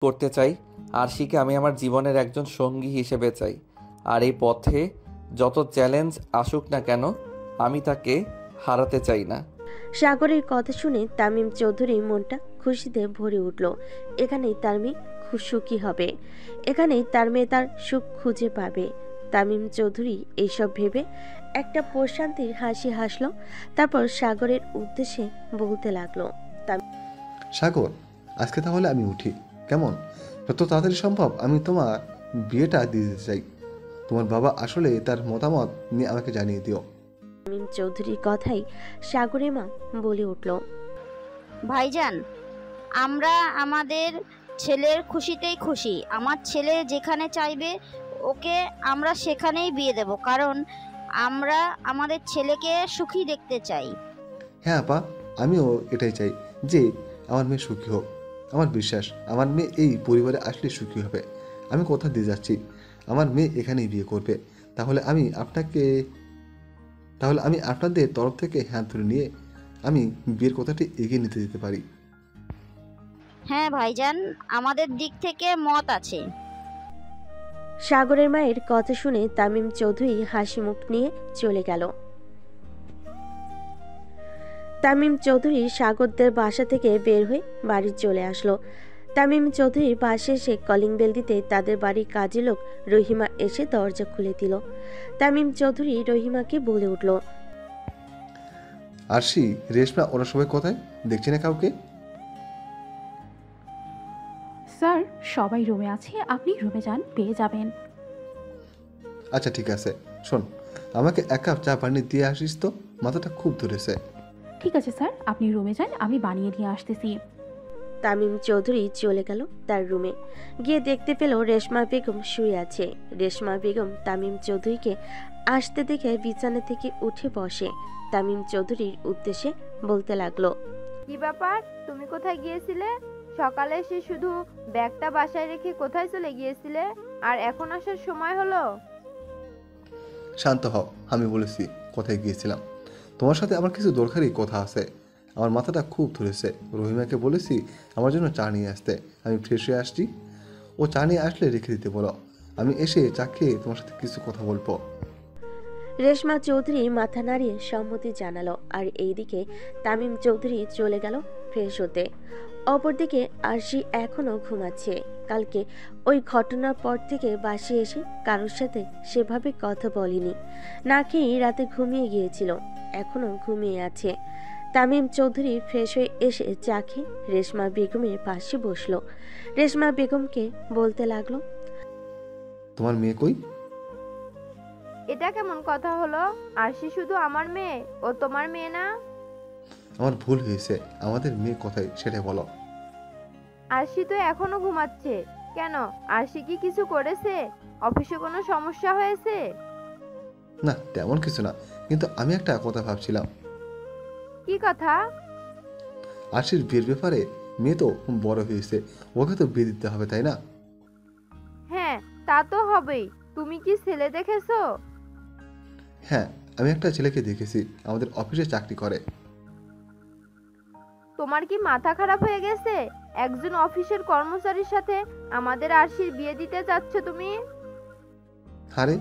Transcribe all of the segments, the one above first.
করতে চাই। আরশিকে আমি আমার জীবনের একজন সঙ্গী হিসেবে চাই। আর এই পথে যত চ্যালেঞ্জ আসুক না কেন, আমি তাকে হারাতে চাই না। সাগরের কথা শুনে তামিম চৌধুরীর মনটা খুশিতে ভরে উঠল। এখানেই তার মেয়ে সুখী হবে, এখানেই তার মেয়ে তার সুখ খুঁজে পাবে। তামিম চৌধুরী এইসব ভেবে একটা প্রশান্তির হাসি হাসল। তারপর সাগরের উদ্দেশ্যে বলতে লাগলো। সাগর, আজকে তাহলে আমি উঠি, কেমন? যত তাড়াতাড়ি সম্ভব আমি তোমার বিয়েটা দিয়ে দিতে চাই। তোমার বাবা আসলে তার মতামত নিয়ে আমাকে জানিয়ে দিও। তামিম চৌধুরীর কথাই সাগরের মা বলে উঠল। ভাইজান, আমরা আমাদের ছেলের খুশিতেই খুশি। আমার ছেলে যেখানে চাইবে ওকে আমরা সেখানেই বিয়ে দেব, কারণ আমরা আমাদের ছেলেকে সুখী দেখতে চাই। হ্যাঁ আপা, আমিও এটাই চাই যে আমার মেয়ে সুখী হোক। আমার বিশ্বাস আমার মেয়ে এই পরিবারে আসলে সুখী হবে। আমি কথা দিয়ে যাচ্ছি, আমার মেয়ে এখানেই বিয়ে করবে। তাহলে আমি আপনাদের তরফ থেকে হাত ধরে নিয়ে আমি বিয়ের কথাটি এগিয়ে নিতে দিতে পারি। হ্যাঁ ভাইজান, আমাদের দিক থেকে মত আছে। সাগরের মায়ের কথা শুনে তামিম চৌধুরী হাসি মুখ নিয়ে চলে গেল। তামিম চৌধুরী সাগরদের বাসা থেকে বের হয়ে বাড়ি চলে আসলো। তামিম চৌধুরীর পাশে এসে কলিং বেল দিতে তাদের বাড়ির কাজের লোক রহিমা এসে দরজা খুলে দিল। তামিম চৌধুরী রহিমাকে বলে উঠল। আরশি, রেশমা, ওরা সবাই কোথায়? দেখছি না কাউকে। স্যার, সবাই রুমে আছে, আপনি রুমে যান, পেয়ে যাবেন। আচ্ছা ঠিক আছে, শোন, আমাকে এক কাপ চা পানি দিয়ে আসিস তো, মাথাটা খুব ধরেছে। ঠিক আছে স্যার, আপনি রুমে যান, আমি বানিয়ে নিয়ে আসতেছি। তামিম চৌধুরী চলে গেল তার রুমে। গিয়ে দেখতে পেল রেশমা বেগম শুয়ে আছে। রেশমা বেগম তামিম চৌধুরীকে আসতে দেখে বিছানা থেকে উঠে বসে তামিম চৌধুরীর উদ্দেশ্যে বলতে লাগলো। কি ব্যাপার, তুমি কোথায় গিয়েছিলে? সকালে এসে শুধু ব্যাগটা বাসায় রেখে কোথায় চলে গিয়েছিলে, আর এখন আসার সময় হলো? শান্ত হও, আমি বলেছি কোথায় গিয়েছিলাম। তোমার সাথে আমার কিছু দরকারি কথা আছে। আমার মাথাটা খুব ধরেছে। রহিমাকে বলেছি আমার জন্য চা নিয়ে আসতে। আমি ফ্রেশ হয়ে আসছি, ও চা নিয়ে আসলে রেখে দিতে বলো। আমি এসে চা খেয়ে তোমার সাথে কিছু কথা বলবো। রেশমা চৌধুরী মাথা নাড়িয়ে সম্মতি জানালো। আর এইদিকে তামিম চৌধুরী চলে গেল ফ্রেশ হতে। অপরদিকে আরশি এখনো ঘুমাচ্ছে। কালকে ওই ঘটনার পর থেকে বাসে এসে কারোর সাথে সেভাবে কথা বলেনি। না খেয়েই রাতে ঘুমিয়ে গিয়েছিল, এখনো ঘুমিয়ে আছে। তামিম চৌধুরী ফ্রেশ হয়ে এসে চা খেয়ে রেশমা বেগমের পাশে বসলো। রেশমা বেগমকে বলতে লাগলো। তোমার মেয়ে কই? এটা কেমন কথা হলো? আরশি শুধু আমার মেয়ে, ও তোমার মেয়ে না? আমার ভুল হয়েছে, আমাদের মেয়ে কোথায় সেটা বলো। আরশি তো এখনো ঘুমাচ্ছে। কেন, আরশি কি কিছু করেছে? অফিসে কোনো সমস্যা হয়েছে? না তেমন কিছু না, কিন্তু আমি একটা কথা ভাবছিলাম। কি কথা? আরশির বিয়ের ব্যাপারে। মেয়ে তো বড় হয়েছে, ওকে তো বিয়ে দিতে হবে, তাই না? হ্যাঁ, তা তো হবেই। তুমি কি ছেলে দেখেছো? হ্যাঁ, আমি একটা ছেলেকে দেখেছি, আমাদের অফিসে চাকরি করে। তোমার কি মাথা খারাপ হয়ে গেছে? একজন অফিসের কর্মচারীর সাথে আমাদের আরশির বিয়ে দিতে চাচ্ছ তুমি? আরে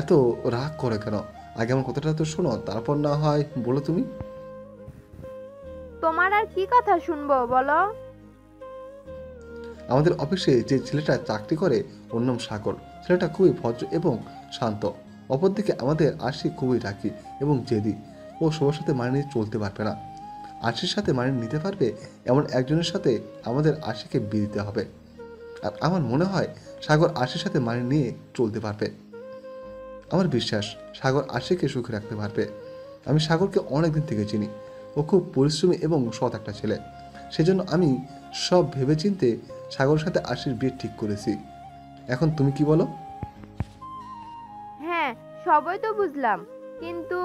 এত রাগ করে কেন? আগে আমার কথাটা তো শোনো, তারপর না হয় বলো তুমি। তোমার আর কি কথা শুনবো বলো? আমাদের অফিসে যে ছেলেটা চাকরি করে ওর নাম সাগর। ছেলেটা খুবই ভদ্র এবং শান্ত। অপরদিকে আমাদের আরশি খুবই রাগী এবং জেদি। ও সবার সাথে মানিয়ে নিয়ে চলতে পারবে না। আরশির সাথে মানিয়ে নিতে পারবে এমন একজনের সাথে আমাদের আরশিকে বিয়ে দিতে হবে। আর আমার মনে হয় সাগর আরশির সাথে মানিয়ে নিয়ে চলতে পারবে। আমার বিশ্বাস সাগর আরশিকে সুখে রাখতে পারবে। আমি সাগরকে অনেকদিন থেকে চিনি। ও খুব পরিশ্রমী এবং সৎ একটা ছেলে। সেজন্য আমি সব ভেবেচিন্তে সাগরের সাথে আরশির বিয়ে ঠিক করেছি। এখন তুমি কি বলো? হ্যাঁ, সবই তো বুঝলাম, কিন্তু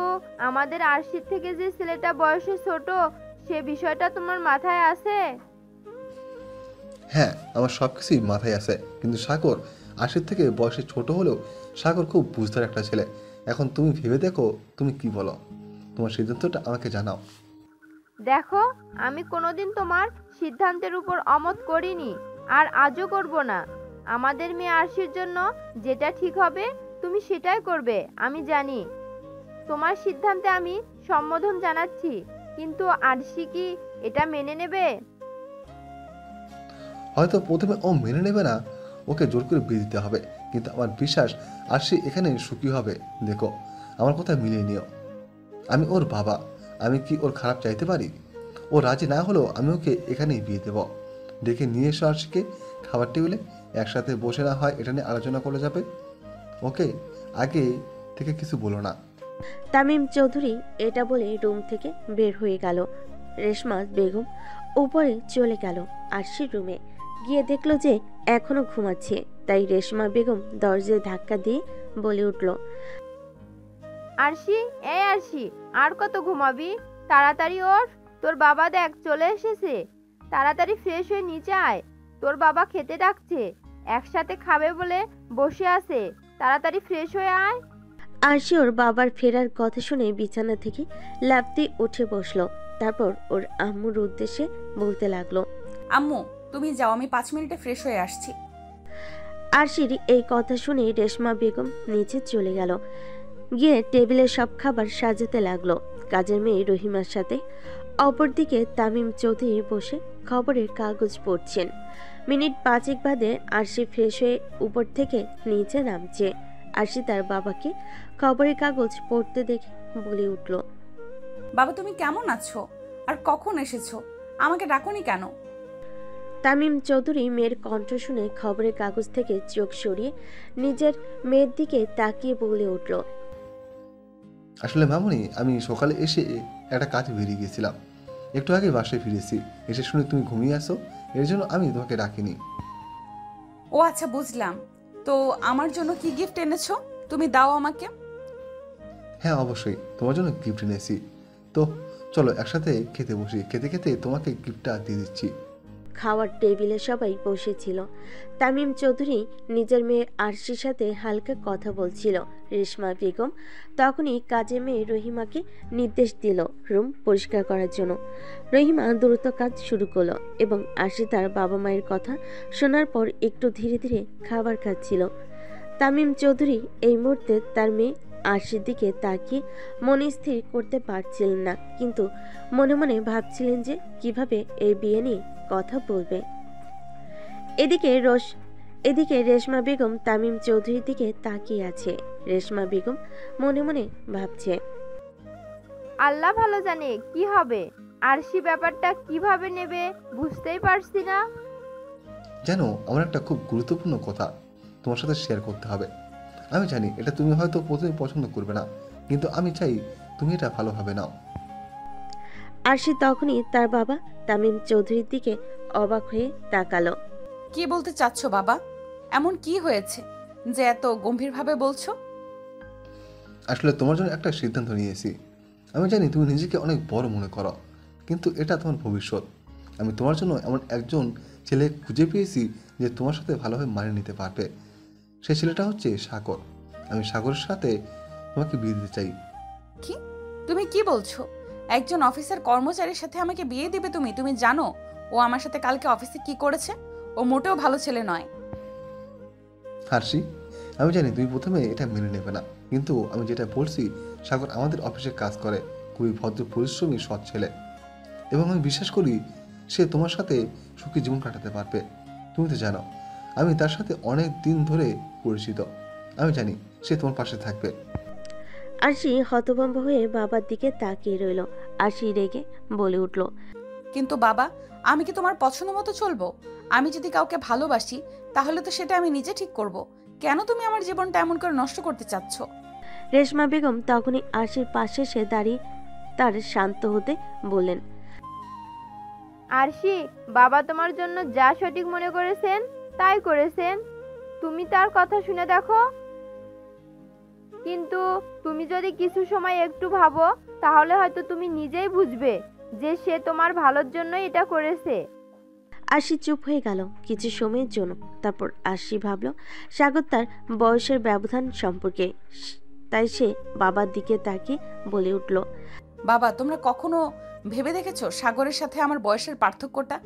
আমাদের আরশির থেকে যে ছেলেটা বয়সে ছোট, সে বিষয়টা তোমার মাথায় আছে? হ্যাঁ, আমার সব কিছুই মাথায় আছে, কিন্তু সাগর আশির থেকে বয়সে ছোট হলেও সাগর খুব বুঝদার একটা ছেলে। এখন তুমি ভেবে দেখো, তুমি কি বলো? তোমার সিদ্ধান্তটা আমাকে জানাও। দেখো, আমি কোনোদিন তোমার সিদ্ধান্তের উপর অমত করিনি। আর আজও করব না। আমাদের মেয়ে আরশির জন্য যেটা ঠিক হবে তুমি সেটাই করবে। আমি জানি তোমার সিদ্ধান্তে আমি সম্বোধন জানাচ্ছি, কিন্তু আরশি কি এটা মেনে নেবে? হয়তো প্রথমে ও মেনে নেবে না, ওকে জোর করে বিয়ে দিতে হবে, কিন্তু আমার বিশ্বাস আরশি এখানে সুখী হবে। দেখো, আমার কথা মিলিয়ে নিও। আমি ওর বাবা, আমি কি ওর খারাপ চাইতে পারি? ও রাজি না হলেও আমি ওকে এখানেই বিয়ে দেব। দেখে নিয়ে এসো আরশিকে খাবার টেবিলে, একসাথে বসে না হয় এটা নিয়ে আলোচনা করে যাবে। ওকে আগে থেকে কিছু বলো না। তামিম চৌধুরী এটা বলে রুম থেকে বের হয়ে গেল। রেশমা বেগম উপরে চলে গেল আরশির রুমে। গিয়ে দেখলো যে এখনো ঘুমাচ্ছে, তাই রেশমা বেগম দরজায় ধাক্কা দিয়ে বলে উঠল, আরশি, এই আরশি, আর কত ঘুমাবি? তাড়াতাড়ি ওঠ, তোর বাবা দেখ চলে এসেছে। তাড়াতাড়ি ফ্রেশ হয়ে নিচে আয়, তোর বাবা খেতে ডাকছে, একসাথে খাবে বলে বসে আছে। তাড়াতাড়ি ফ্রেশ হয়ে আয়। আরশি ওর বাবার ফেরার কথা শুনে বিছানা থেকে লাফতে উঠে বসলো। তারপর ওর আম্মুর উদ্দেশ্যে বলতে লাগলো, আম্মু তুমি যাও, আমি 5 মিনিটে ফ্রেশ হয়ে আসছি। আরশির এই কথা শুনে রেশমা বেগম নিচে চলে গেল। গিয়ে টেবিলে সব খাবার সাজাতে লাগলো কাজের মেয়ে রহিমার সাথে। অপরদিকে তামিম চৌধুরী বসে খবরের কাগজ পড়ছেন। মিনিট 5 বাদে আরশি ফ্রেশ হয়ে উপর থেকে নিচে নামছে। আরশি তার বাবাকে খবরের কাগজ পড়তে দেখে বলে উঠল, বাবা তুমি কেমন আছো? আর কখন এসেছো? আমাকে ডাকোনি কেন? তামিম চৌধুরী মেয়ের কণ্ঠ শুনে খবরের কাগজ থেকে চোখ সরিয়ে নিজের মেয়ের দিকে তাকিয়ে বলে উঠল, আসলে মামুনি, আমি সকালে এসে একটা কাজে বেরিয়ে গিয়েছিলাম, একটু আগে বাসায় ফিরেছি। এসে শুনে তুমি ঘুমিয়ে আসো, এর জন্য আমি তোমাকে ডাকিনি। ও আচ্ছা বুঝলাম। তো আমার জন্য কি গিফট এনেছো? তুমি দাও আমাকে। হ্যাঁ অবশ্যই, তোমার জন্য গিফট এনেছি। তো চলো একসাথে খেতে বসি, খেতে খেতে তোমাকে গিফটটা দিয়ে দিচ্ছি। খাওয়ার টেবিলে সবাই বসেছিল। তামিম চৌধুরী নিজের মেয়ে আরশির সাথে হালকা কথা বলছিল। রেশমা বেগম তখনই কাজের মেয়ে রহিমাকে নির্দেশ দিল রুম পরিষ্কার করার জন্য। রহিমা দ্রুত কাজ শুরু করলো এবং আরশি তার বাবা মায়ের কথা শোনার পর একটু ধীরে ধীরে খাবার খাচ্ছিল। তামিম চৌধুরী এই মুহূর্তে তার মেয়ে আরশির দিকে তাকিয়ে মনে স্থির করতে পারছিলেন না, কিন্তু মনে মনে ভাবছিলেন যে কিভাবে এই বিয়ে নিয়ে কথা বলবে। এদিকে রেশমা বেগম তামিম চৌধুরীর দিকে তাকিয়ে আছে। রেশমা বেগম মনে মনে ভাবছে, আল্লাহ ভালো জানে কি হবে। আরশি ব্যাপারটা কিভাবে নেবে বুঝতেই পারছি না। জানো, আমার একটা খুব গুরুত্বপূর্ণ কথা তোমার সাথে শেয়ার করতে হবে। আমি জানি এটা তুমি হয়তো প্রথমে পছন্দ করবে না, কিন্তু আমি চাই তুমি এটা ভালোভাবে নাও। আরশি তখনই তার বাবা তামিম চৌধুরীর দিকে অবাক হয়ে তাকালো। কি বলতে চাচ্ছ বাবা? এমন কি হয়েছে যে এত গম্ভীরভাবে বলছো? আসলে তোমার জন্য একটা সিদ্ধান্ত নিয়েছি। আমি জানি তুমি নিজেকে অনেক বড় মনে করো, কিন্তু এটা তোমার ভবিষ্যৎ। আমি তোমার জন্য এমন একজন ছেলে খুঁজে পেয়েছি যে তোমার সাথে ভালোভাবে মানিয়ে নিতে পারবে। সেই ছেলেটা হচ্ছে সাগর। আমি সাগরের সাথে তোমাকে বিয়ে দিতে চাই। কি? তুমি কি বলছো? একজন অফিসার কর্মচারীর সাথে আমাকে বিয়ে দিবে তুমি? তুমি জানো ও আমার সাথে কালকে অফিসে কি করেছে? ও মোটেও ভালো ছেলে নয়। হার্ষি, আমি জানি তুমি প্রথমে এটা মেনে নেবে না, কিন্তু আমি যেটা বলছি, সাগর আমাদের অফিসে কাজ করে, খুবই ভদ্র পরিশ্রমী সৎ ছেলে, এবং আমি বিশ্বাস করি সে তোমার সাথে সুখী জীবন কাটাতে পারবে। তুমি তো জানো আমি তার সাথে অনেক দিন ধরে পরিচিত। আমি জানি সে তোমার পাশে থাকবে। আরশি হতভম্ব হয়ে বাবার দিকে তাকিয়ে রইল। আরশি রেগে বলে উঠল, কিন্তু বাবা, আমি কি তোমার পছন্দ মতো চলবো? আমি যদি কাউকে ভালোবাসি তাহলে তো সেটা আমি নিজে ঠিক করব। কেন তুমি আমার জীবনটা এমন করে নষ্ট করতে চাচ্ছ? রেশমা বেগম তখনই আরশির পাশে এসে দাঁড়িয়ে তার শান্ত হতে বললেন, আরশি, বাবা তোমার জন্য যা সঠিক মনে করেছেন তাই করেছেন। তুমি তার কথা শুনে দেখো, কিন্তু তুমি যদি কিছু সময় একটু ভাবো তাহলে হয়তো তুমি নিজেই বুঝবে যে সে তোমার ভালোর জন্য এটা করেছে। আরশি চুপ হয়ে গেল কিছু সময়ের জন্য। তারপর আরশি ভাবল সাগর তার বয়সের ব্যবধান সম্পর্কে, তাই সে বাবার দিকে তাকিয়ে বলে উঠল, বাবা, তোমরা কখনো ভেবে দেখেছো সাগরের সাথে আমার বয়সের পার্থক্যটা?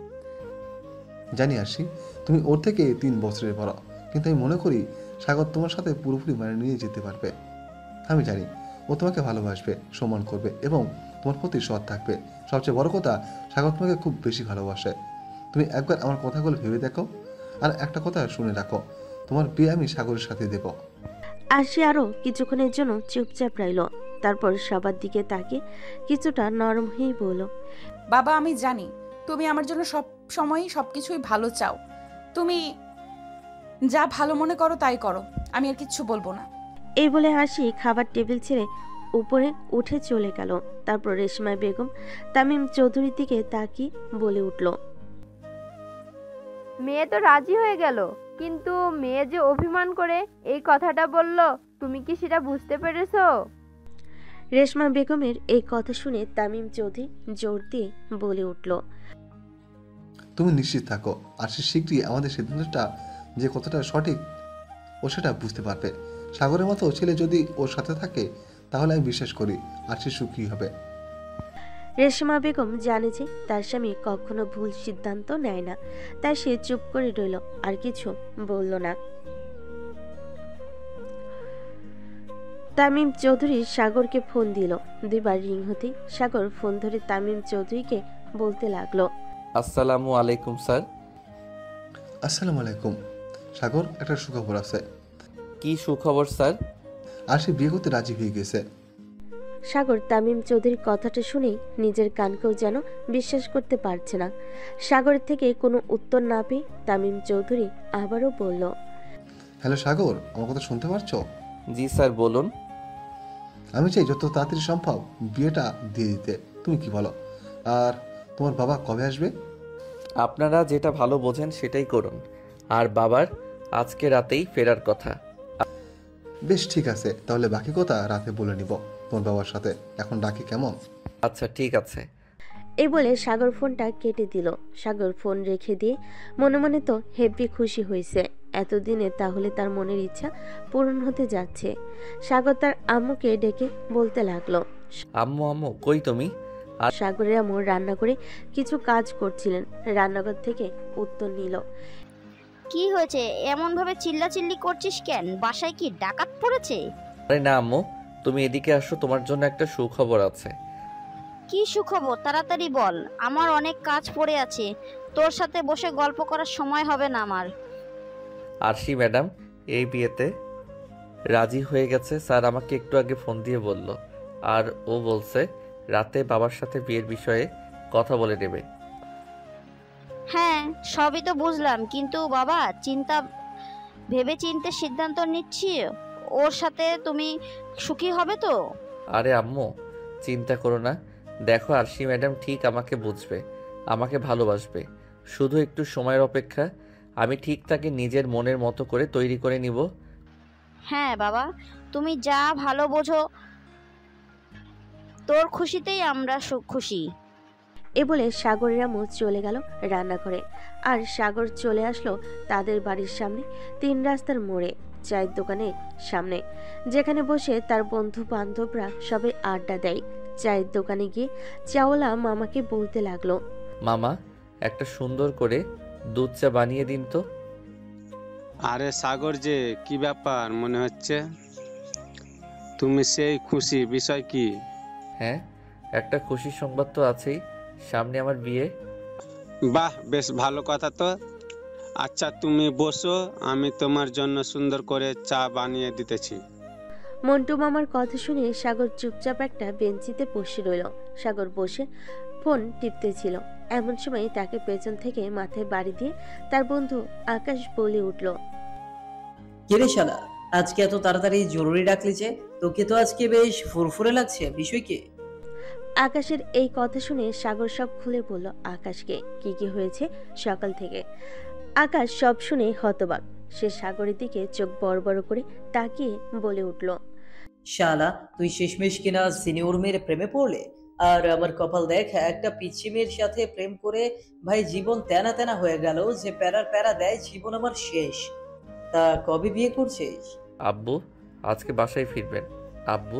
জানি আরশি, তুমি ওর থেকে 3 বছরের বড়, কিন্তু আমি মনে করি সাগর তোমার সাথে পুরোপুরি মানিয়ে নিয়ে যেতে পারবে। আমি জানি ও তোমাকে ভালোবাসবে, সম্মান করবে এবং তোমার প্রতি সৎ থাকবে। সবচেয়ে বড় কথা, সাগর তোমাকে খুব বেশি ভালোবাসে। তুমি একবার আমার কথাগুলো ভেবে দেখো। আর একটা কথা শুনে রাখো, তোমার বিয়ে আমি সাগরের সাথে দেব। আরশি আরও কিছুক্ষণের জন্য চুপচাপ রইল, তারপর সবার দিকে তাকে কিছুটা নরম হয়েই বলল, বাবা আমি জানি তুমি আমার জন্য সব সময়ই সবকিছুই ভালো চাও। তুমি যা ভালো মনে করো তাই করো, আমি আর কিচ্ছু বলবো না। এই বলে হাসি খাবার টেবিল ছেড়ে উপরে উঠে চলে গেল। তারপর রেশমা বেগম তামিম চৌধুরীর দিকে তাকিয়ে বলে উঠল, মেয়ে তো রাজি হয়ে গেল, কিন্তু মেয়ে যে অভিমান করে এই কথাটা বলল, তুমি কি সেটা বুঝতে পেরেছো? রেশমা বেগমের এই কথা শুনে তামিম চৌধুরী জোর দিয়ে বলে উঠল, তুমি নিশ্চিত থাকো, আর সে শীঘ্রই আমাদের সিদ্ধান্তটা যে কতটা সঠিক ও সেটা বুঝতে পারবে। সাগরের মতো ছেলে যদি ওর সাথে থাকে তাহলে আমি বিশ্বাস করি আর সে সুখী হবে। রেশমা বেগম জানে যে তার স্বামী কখনো ভুল সিদ্ধান্ত নেয় না, তাই সে চুপ করে রইল, আর কিছু বলল না। তামিম চৌধুরী সাগরকে ফোন দিল। 2 বার রিং হতেই সাগর ফোন ধরে তামিম চৌধুরীকে বলতে লাগলো, আসসালামু আলাইকুম স্যার। আসসালামু আলাইকুম। সাগর, একটা সুখবর আছে। কি সুখবর স্যার? আর সে বিয়ে করতে রাজি হয়ে গেছে। সাগর তামিম চৌধুরীর কথাটা শুনেই নিজের কানকেও যেন বিশ্বাস করতে পারছে না। সাগরের থেকে কোনো উত্তর না পেয়ে তামিম চৌধুরী আবারও বলল, হ্যালো সাগর, আমার কথা শুনতে পারছো? জি স্যার, বলুন। আমি চাই যত তাড়াতাড়ি সম্ভব বিয়েটা দিয়ে দিতে। তুমি কি বলো? আর তোমার বাবা কবে আসবে? আপনারা যেটা ভালো বোঝেন সেটাই করুন। আর বাবার আজকে রাতেই ফেরার কথা। বেশ, ঠিক আছে, তাহলে বাকি কথা রাতে বলে নিব তোমার বাবার সাথে। এখন ডাকি কেমন? আচ্ছা ঠিক আছে। এই বলে সাগর ফোনটা কেটে দিল। সাগর ফোন রেখে দিয়ে মনে মনে তো হেব্বি খুশি হয়েছে। এতদিনে তাহলে তার মনের ইচ্ছা পূরণ হতে যাচ্ছে। সাগর তার আম্মুকে ডেকে বলতে লাগলো, আম্মু আম্মু কই তুমি? সাগরের আম্মু রান্না করে কিছু কাজ করছিলেন। রান্নাঘর থেকে উত্তর নিল, কি হয়েছে এমন ভাবে চিল্লাচিল্লি করছিস কেন? বাসায় কি ডাকাত পড়েছে? আরে না আম্মু, তুমি এদিকে আসো, তোমার জন্য একটা সুখবর আছে। কি সুখবর? তাড়াতাড়ি বল, আমার অনেক কাজ পড়ে আছে। তোর সাথে বসে গল্প করার সময় হবে না আমার। আরশি ম্যাডাম এই বিয়েতে রাজি হয়ে গেছে। স্যার আমাকে একটু আগে ফোন দিয়ে বলল। আর ও বলছে রাতে বাবার সাথে বিয়ের বিষয়ে কথা বলে নেবে। হ্যাঁ, সবই তো বুঝলাম, কিন্তু বাবা ভেবে চিন্তে সিদ্ধান্ত নিচ্ছি। ওর সাথে তুমি সুখী হবে তো? আরে আম্মু চিন্তা করো না, দেখো আরশি ম্যাডাম ঠিক আমাকে বুঝবে, আমাকে ভালোবাসবে। শুধু একটু সময়ের অপেক্ষা। আমি ঠিক তাকে নিজের মনের মতো করে তৈরি করে নিব। হ্যাঁ বাবা, তুমি যা ভালো বোঝো, তোর খুশিতেই আমরা খুশি। এ বলে সাগরের আম্মু চলে গেল রান্নাঘরে। আর সাগর চলে আসলো তাদের বাড়ির সামনে 3 রাস্তার মোড়ে চায়ের দোকানের সামনে, যেখানে বসে তার বন্ধু বান্ধবরা সবাই আড্ডা দেয়। চায়ের দোকানে গিয়ে চাওলা মামাকে বলতে লাগলো, মামা একটা সুন্দর করে দুধ চা বানিয়ে দিন তো। আরে সাগর যে, কি ব্যাপার মনে হচ্ছে? তুমি সেই খুশি, বিষয় কি? হ্যাঁ, একটা খুশির সংবাদ তো আছেই, সামনে আমার বিয়ে। বাহ, বেশ ভালো কথা তো। আচ্ছা তুমি বসো, আমি তোমার জন্য সুন্দর করে চা বানিয়ে দিতেছি। মন্টু মামার কথা শুনে সাগর চুপচাপ একটা বেঞ্চিতে বসে রইল। সাগর বসে ফোন টিপতেছিল, এমন সময় তাকে পেছন থেকে মাথায় বাড়ি দিয়ে তার বন্ধু আকাশ বলে উঠল, কিরে শালা, আজকে এত তাড়াতাড়ি জরুরি ডাকলি যে? তোকে তো আজকে বেশ ফুরফুরে লাগছে, বিষয় কি? আকাশের এই কথা শুনে সাগর সব খুলে বলল আকাশকে কি কি হয়েছে সকাল থেকে। আকাশ সব শুনে হতবাক। সে সাগরের দিকে চোখ বড় বড় করে তাকিয়ে বলে উঠল, শালা, তুই শেষমেশ কিনা সিনিয়র মেয়ের প্রেমে পড়লে? আর আমার কপাল দেখ, একটা পিচ্ছি মেয়ের সাথে প্রেম করে ভাই জীবন তেনা তেনা হয়ে গেল। যে প্যারার প্যারা দেয়, জীবন আমার শেষ। তা কবে বিয়ে করছিস? আব্বু আজকে বাসায় ফিরবেন। আব্বু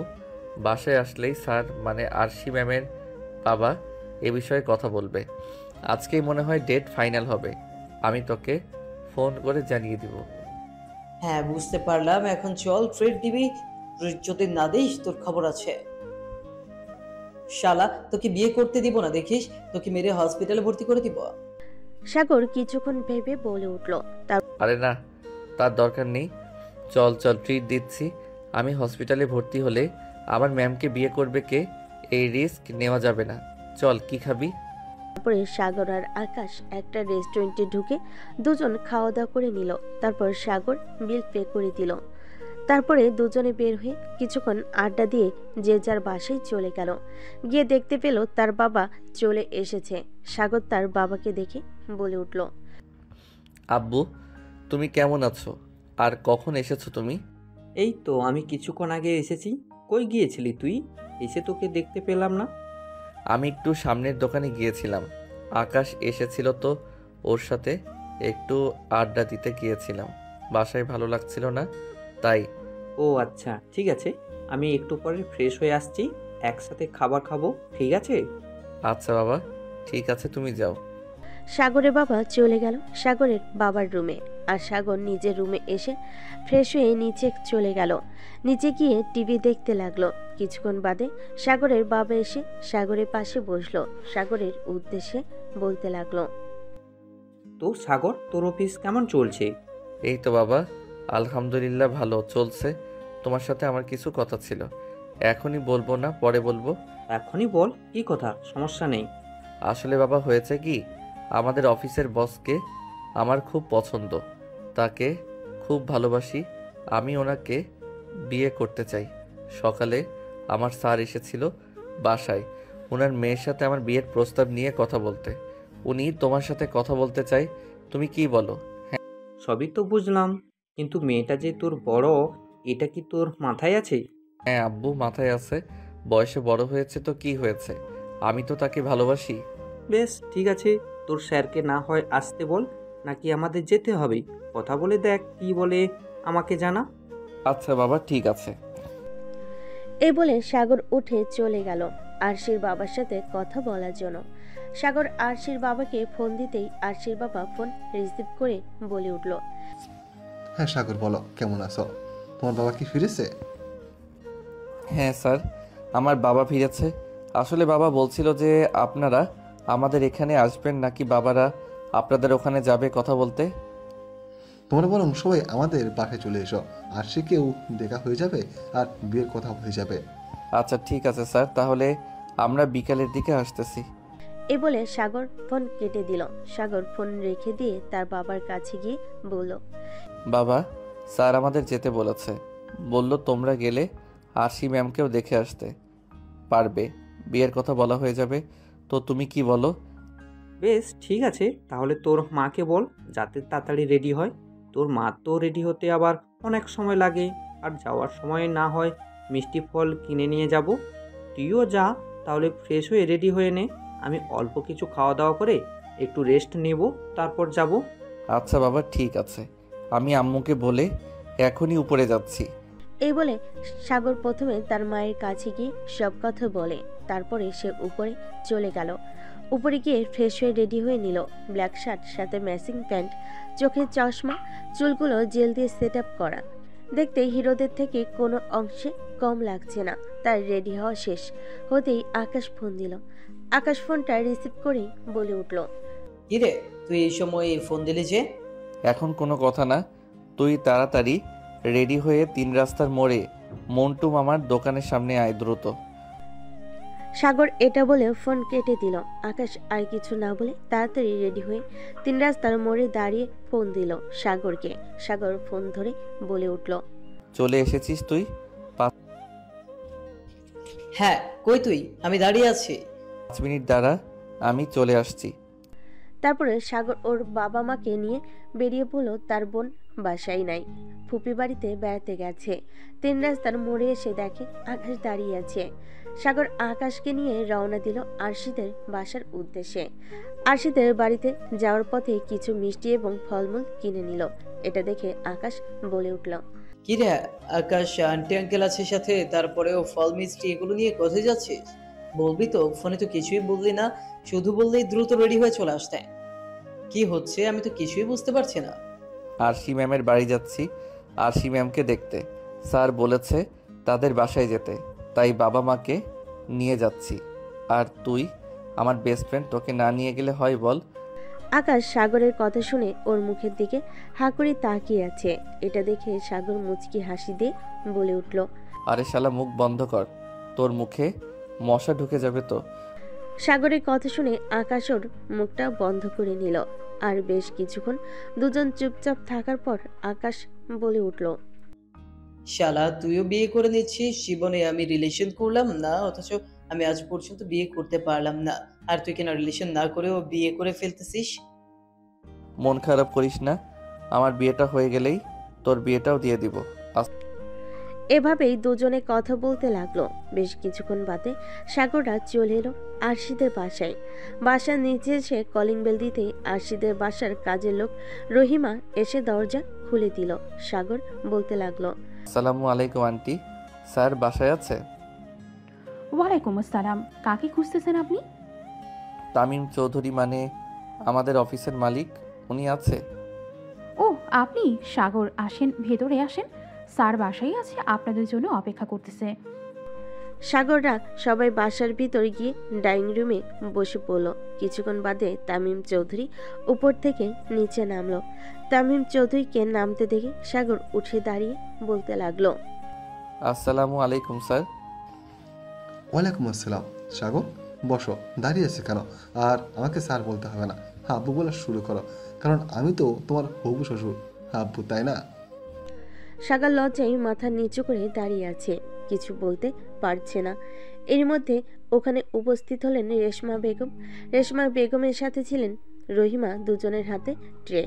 বাসায় আসলেই স্যার মানে আরশি ম্যামের বাবা এ বিষয়ে কথা বলবে। আজকেই মনে হয় ডেট ফাইনাল হবে। আমি তোকে ফোন করে জানিয়ে দিব। হ্যাঁ বুঝতে পারলাম, এখন চল ট্রিট দিবি। যদি না দিস তোর খবর আছে। শালা তোকে বিয়ে করতে দিব না, দেখিস তোকে মেরে হসপিটালে ভর্তি করে দিব। সাগর কিছুক্ষণ ভেবে বলে উঠল। আরে না, তার দরকার নেই। চল চল, ট্রিট দিচ্ছি। আমি হসপিটালে ভর্তি হলে আমার ম্যামকে বিয়ে করবে কে? এই রিস্ক নেওয়া যাবে না। চল, কি খাবি? তারপরে সাগর আর আকাশ একটা রেস্টুরেন্টে ঢুকে দুজন খাওয়া দাওয়া করে নিল। তারপর সাগর বিল পে করে দিল। তারপরে দুজনে বের হয়ে কিছুক্ষণ আড্ডা দিয়ে যে যার বাসায় চলে গেল। গিয়ে দেখতে পেল তার বাবা চলে এসেছে। সাগর তার বাবাকে দেখে বলে উঠল, আব্বু, তুমি কেমন আছো? আর কখন এসেছো তুমি? এই তো আমি কিছুক্ষণ আগে এসেছি। কই গিয়েছিলি তুই? এসে তোকে দেখতে পেলাম না। আমি একটু সামনের দোকানে গিয়েছিলাম। আকাশ এসেছিল তো, ওর সাথে একটু আড্ডা দিতে গিয়েছিলাম। বাসায় ভালো লাগছিল না, তাই। ও আচ্ছা, ঠিক আছে। আমি একটু পরে ফ্রেশ হয়ে আসছি, একসাথে খাবার খাবো, ঠিক আছে? আচ্ছা বাবা, ঠিক আছে, তুমি যাও। সাগরের বাবা চলে গেল সাগরের বাবার রুমে। আর সাগর নিজের রুমে এসে ফ্রেশ হয়ে নিচে চলে গেল। নিচে গিয়ে টিভি দেখতে লাগলো। কিছুক্ষণ বাদে সাগরের বাবা এসে সাগরের পাশে বসলো। সাগরের উদ্দেশ্যে বলতে লাগলো, তো সাগর, তোর অফিস কেমন চলছে? এই তো বাবা, আলহামদুলিল্লাহ ভালো চলছে। তোমার সাথে আমার কিছু কথা ছিল। এখনই বলবো না, পরে বলবো। এখনই বল, কি কথা? সমস্যা নেই। আসলে বাবা, হয়েছে কি, আমাদের অফিসের বসকে আমার খুব পছন্দ। তাকে খুব ভালোবাসি। আমি ওনাকে বিয়ে করতে চাই। সকালে আমার স্যার এসেছিল বাসায় ওনার মেয়ের সাথে আমার বিয়ের প্রস্তাব নিয়ে কথা বলতে। উনি তোমার সাথে কথা বলতে চাই। তুমি কি বলো? সবই তো বুঝলাম, কিন্তু মেয়েটা যে তোর বড়, এটা কি তোর মাথায় আছে? হ্যাঁ আব্বু, মাথায় আছে। বয়সে বড় হয়েছে তো কি হয়েছে, আমি তো তাকে ভালোবাসি। বেশ ঠিক আছে, তোর স্যারকে না হয় আসতে বল, নাকি আমাদের যেতে হবে? কথা বলে দেখ কি বলে, আমাকে জানা। আচ্ছা বাবা, ঠিক আছে। এই বলে সাগর উঠে চলে গেল আরশির বাবার সাথে কথা বলার জন্য। সাগর আরশির বাবাকে ফোন দিতেই আরশির বাবা ফোন রিসিভ করে বলে উঠল, হ্যাঁ সাগর, বলো কেমন আছো? তোমার বাবা কি ফিরেছে? হ্যাঁ স্যার, আমার বাবা ফিরেছে। আসলে বাবা বলছিল যে আপনারা আমাদের এখানে আসবেন, নাকি বাবারা আপনাদের ওখানে যাবে কথা বলতে। তোমরা বরং সবাই আমাদের বাসায় চলে এসো, আর সে কেউ দেখা হয়ে যাবে আর বিয়ের কথা হয়ে যাবে। আচ্ছা ঠিক আছে স্যার, তাহলে আমরা বিকালের দিকে আসতেছি। এ বলে সাগর ফোন কেটে দিল। সাগর ফোন রেখে দিয়ে তার বাবার কাছে গিয়ে বলল, বাবা, স্যার আমাদের যেতে বলেছে। বলল তোমরা গেলে আরশি ম্যামকেও দেখে আসতে পারবে, বিয়ের কথা বলা হয়ে যাবে। তো তুমি কি বলো? বেশ ঠিক আছে, তাহলে তোর মাকে বল যাতে তাড়াতাড়ি রেডি হয়। তোর মা তো রেডি হতে আবার অনেক সময় লাগে, আর যাওয়ার সময় না হয় মিষ্টি ফল কিনে নিয়ে যাব। তুইও যা, তাহলে ফ্রেশ হয়ে রেডি হয়ে নে। আমি অল্প কিছু খাওয়া দাওয়া করে একটু রেস্ট নেব, তারপর যাব। আচ্ছা বাবা, ঠিক আছে। আমি আম্মুকে বলে এখনই উপরে যাচ্ছি। এই বলে সাগর প্রথমে তার মায়ের কাছে গিয়ে সব কথা বলে। তারপরে সে উপরে চলে গেল। উপরে গিয়ে ফ্রেশ হয়ে রেডি হয়ে নিল। ব্ল্যাক শার্ট, সাথে ম্যাচিং প্যান্ট, চোখের চশমা, চুলগুলো জেল দিয়ে সেট আপ করা। দেখতে হিরোদের থেকে কোনো অংশে কম লাগছে না। তার রেডি হওয়া শেষ হতেই আকাশ ফোন দিল। আকাশ ফোনটা রিসিভ করেই বলে উঠল, কিরে তুই এই সময় ফোন দিলি যে? এখন কোনো কথা না, তুই তাড়াতাড়ি রেডি হয়ে 3 রাস্তার মোড়ে মন্টু মামার দোকানের সামনে আয় দ্রুত। সাগর এটা বলে ফোন কেটে দিল। আকাশ আর কিছু না বলে তাড়াতাড়ি রেডি হয়ে 3 রাস্তার মোড়ে দাঁড়িয়ে ফোন দিল সাগরকে। সাগর ফোন ধরে বলে উঠল, চলে এসেছিস তুই? হ্যাঁ, কই তুই? আমি দাঁড়িয়ে আছি। 5 মিনিট দাঁড়া, আমি চলে আসছি। তারপরে সাগর ওর বাবা মাকে নিয়ে বেরিয়ে পড়ল। তার বোন বাসায় নাই, ফুপি বাড়িতে বেড়াতে গেছে। 3 রাস্তার মোড়ে এসে দেখে আকাশ দাঁড়িয়ে আছে। সাগর আকাশকে নিয়ে রওনা দিল আরশিদের বাসার উদ্দেশ্যে। আরশিদের বাড়িতে যাওয়ার পথে কিছু মিষ্টি এবং ফলমূল কিনে নিল। এটা দেখে আকাশ বলে উঠল, কিরে আকাশ, আন্টি আঙ্কেল আছে সাথে, তারপরেও ফল মিষ্টি এগুলো নিয়ে কোথায় যাচ্ছিস? বলবি তো? ফোনে তো কিছুই বললি না, শুধু বললেই দ্রুত রেডি হয়ে চলে আসতে। কি হচ্ছে আমি তো কিছুই বুঝতে পারছি না। আরশি ম্যামের বাড়ি যাচ্ছি আরশি ম্যামকে দেখতে। স্যার বলেছে তাদের বাসায় যেতে, তাই বাবা মাকে নিয়ে যাচ্ছি। আর তুই আমার বেস্ট ফ্রেন্ড, তোকে না নিয়ে গেলে হয় বল? আকাশ সাগরের কথা শুনে ওর মুখের দিকে হাঁ করে তাকিয়ে আছে। এটা দেখে সাগর মুচকি হাসি দিয়ে বলে উঠল, আরে শালা মুখ বন্ধ কর, তোর মুখে মশা ঢুকে যাবে তো। সাগরের কথা শুনে আকাশ ওর মুখটা বন্ধ করে নিল। আর বেশ কিছুক্ষণ দুজন চুপচাপ থাকার পর আকাশ বলে উঠল, শালা তুইও বিয়ে করে নিচ্ছিস। জীবনে আমি রিলেশন করলাম না, অথচ আমি আজ পর্যন্ত বিয়ে করতে পারলাম না, আর তুই কেন রিলেশন না করেও বিয়ে করে ফেলতেছিস? মন খারাপ করিস না, আমার বিয়েটা হয়ে গেলেই তোর বিয়েটাও দিয়ে দিব। এভাবেই দুজনে কথা বলতে লাগলো। বেশ কিছুক্ষণ বাদে সাগররা চলে এলো আরশিদের বাসায়। বাসার নিচে এসে কলিং বেল দিতে আরশিদের বাসার কাজের লোক রহিমা এসে দরজা খুলে দিল। সাগর বলতে লাগলো, আসসালামু আলাইকুম আন্টি, স্যার বাসায় আছে? ওয়ালাইকুম আসসালাম। কাকে খুঁজতেছেন আপনি? তামিম চৌধুরী, মানে আমাদের অফিসের মালিক, উনি আছে? ও আপনি? সাগর, আসেন, ভেতরে আসেন। স্যার বাসায় আছে, আপনাদের জন্য অপেক্ষা করতেছে। সাগররা সবাই বাসার ভিতর গিয়ে ডাইনিং রুমে বসে পড়ল। কিছুক্ষণ বাদে তামিম চৌধুরী উপর থেকে নিচে নামলো। তামিম চৌধুরীকে নামতে দেখে সাগর উঠে দাঁড়িয়ে বলতে লাগলো, আসসালামু আলাইকুম স্যার। ওয়ালাইকুম আসসালাম। সাগর, বসো। দাঁড়িয়ে আছে কেন? আর আমাকে স্যার বলতে হবে না, আব্বু বলা শুরু করো, কারণ আমি তো তোমার হবু শ্বশুর আব্বু, তাই না? সাগর লজ্জায় মাথা নিচু করে দাঁড়িয়ে আছে, কিছু বলতে পারছে না। এর মধ্যে ওখানে উপস্থিত হলেন রেশমা বেগম। রেশমা বেগমের সাথে ছিলেন রহিমা। দুজনের হাতে ট্রে,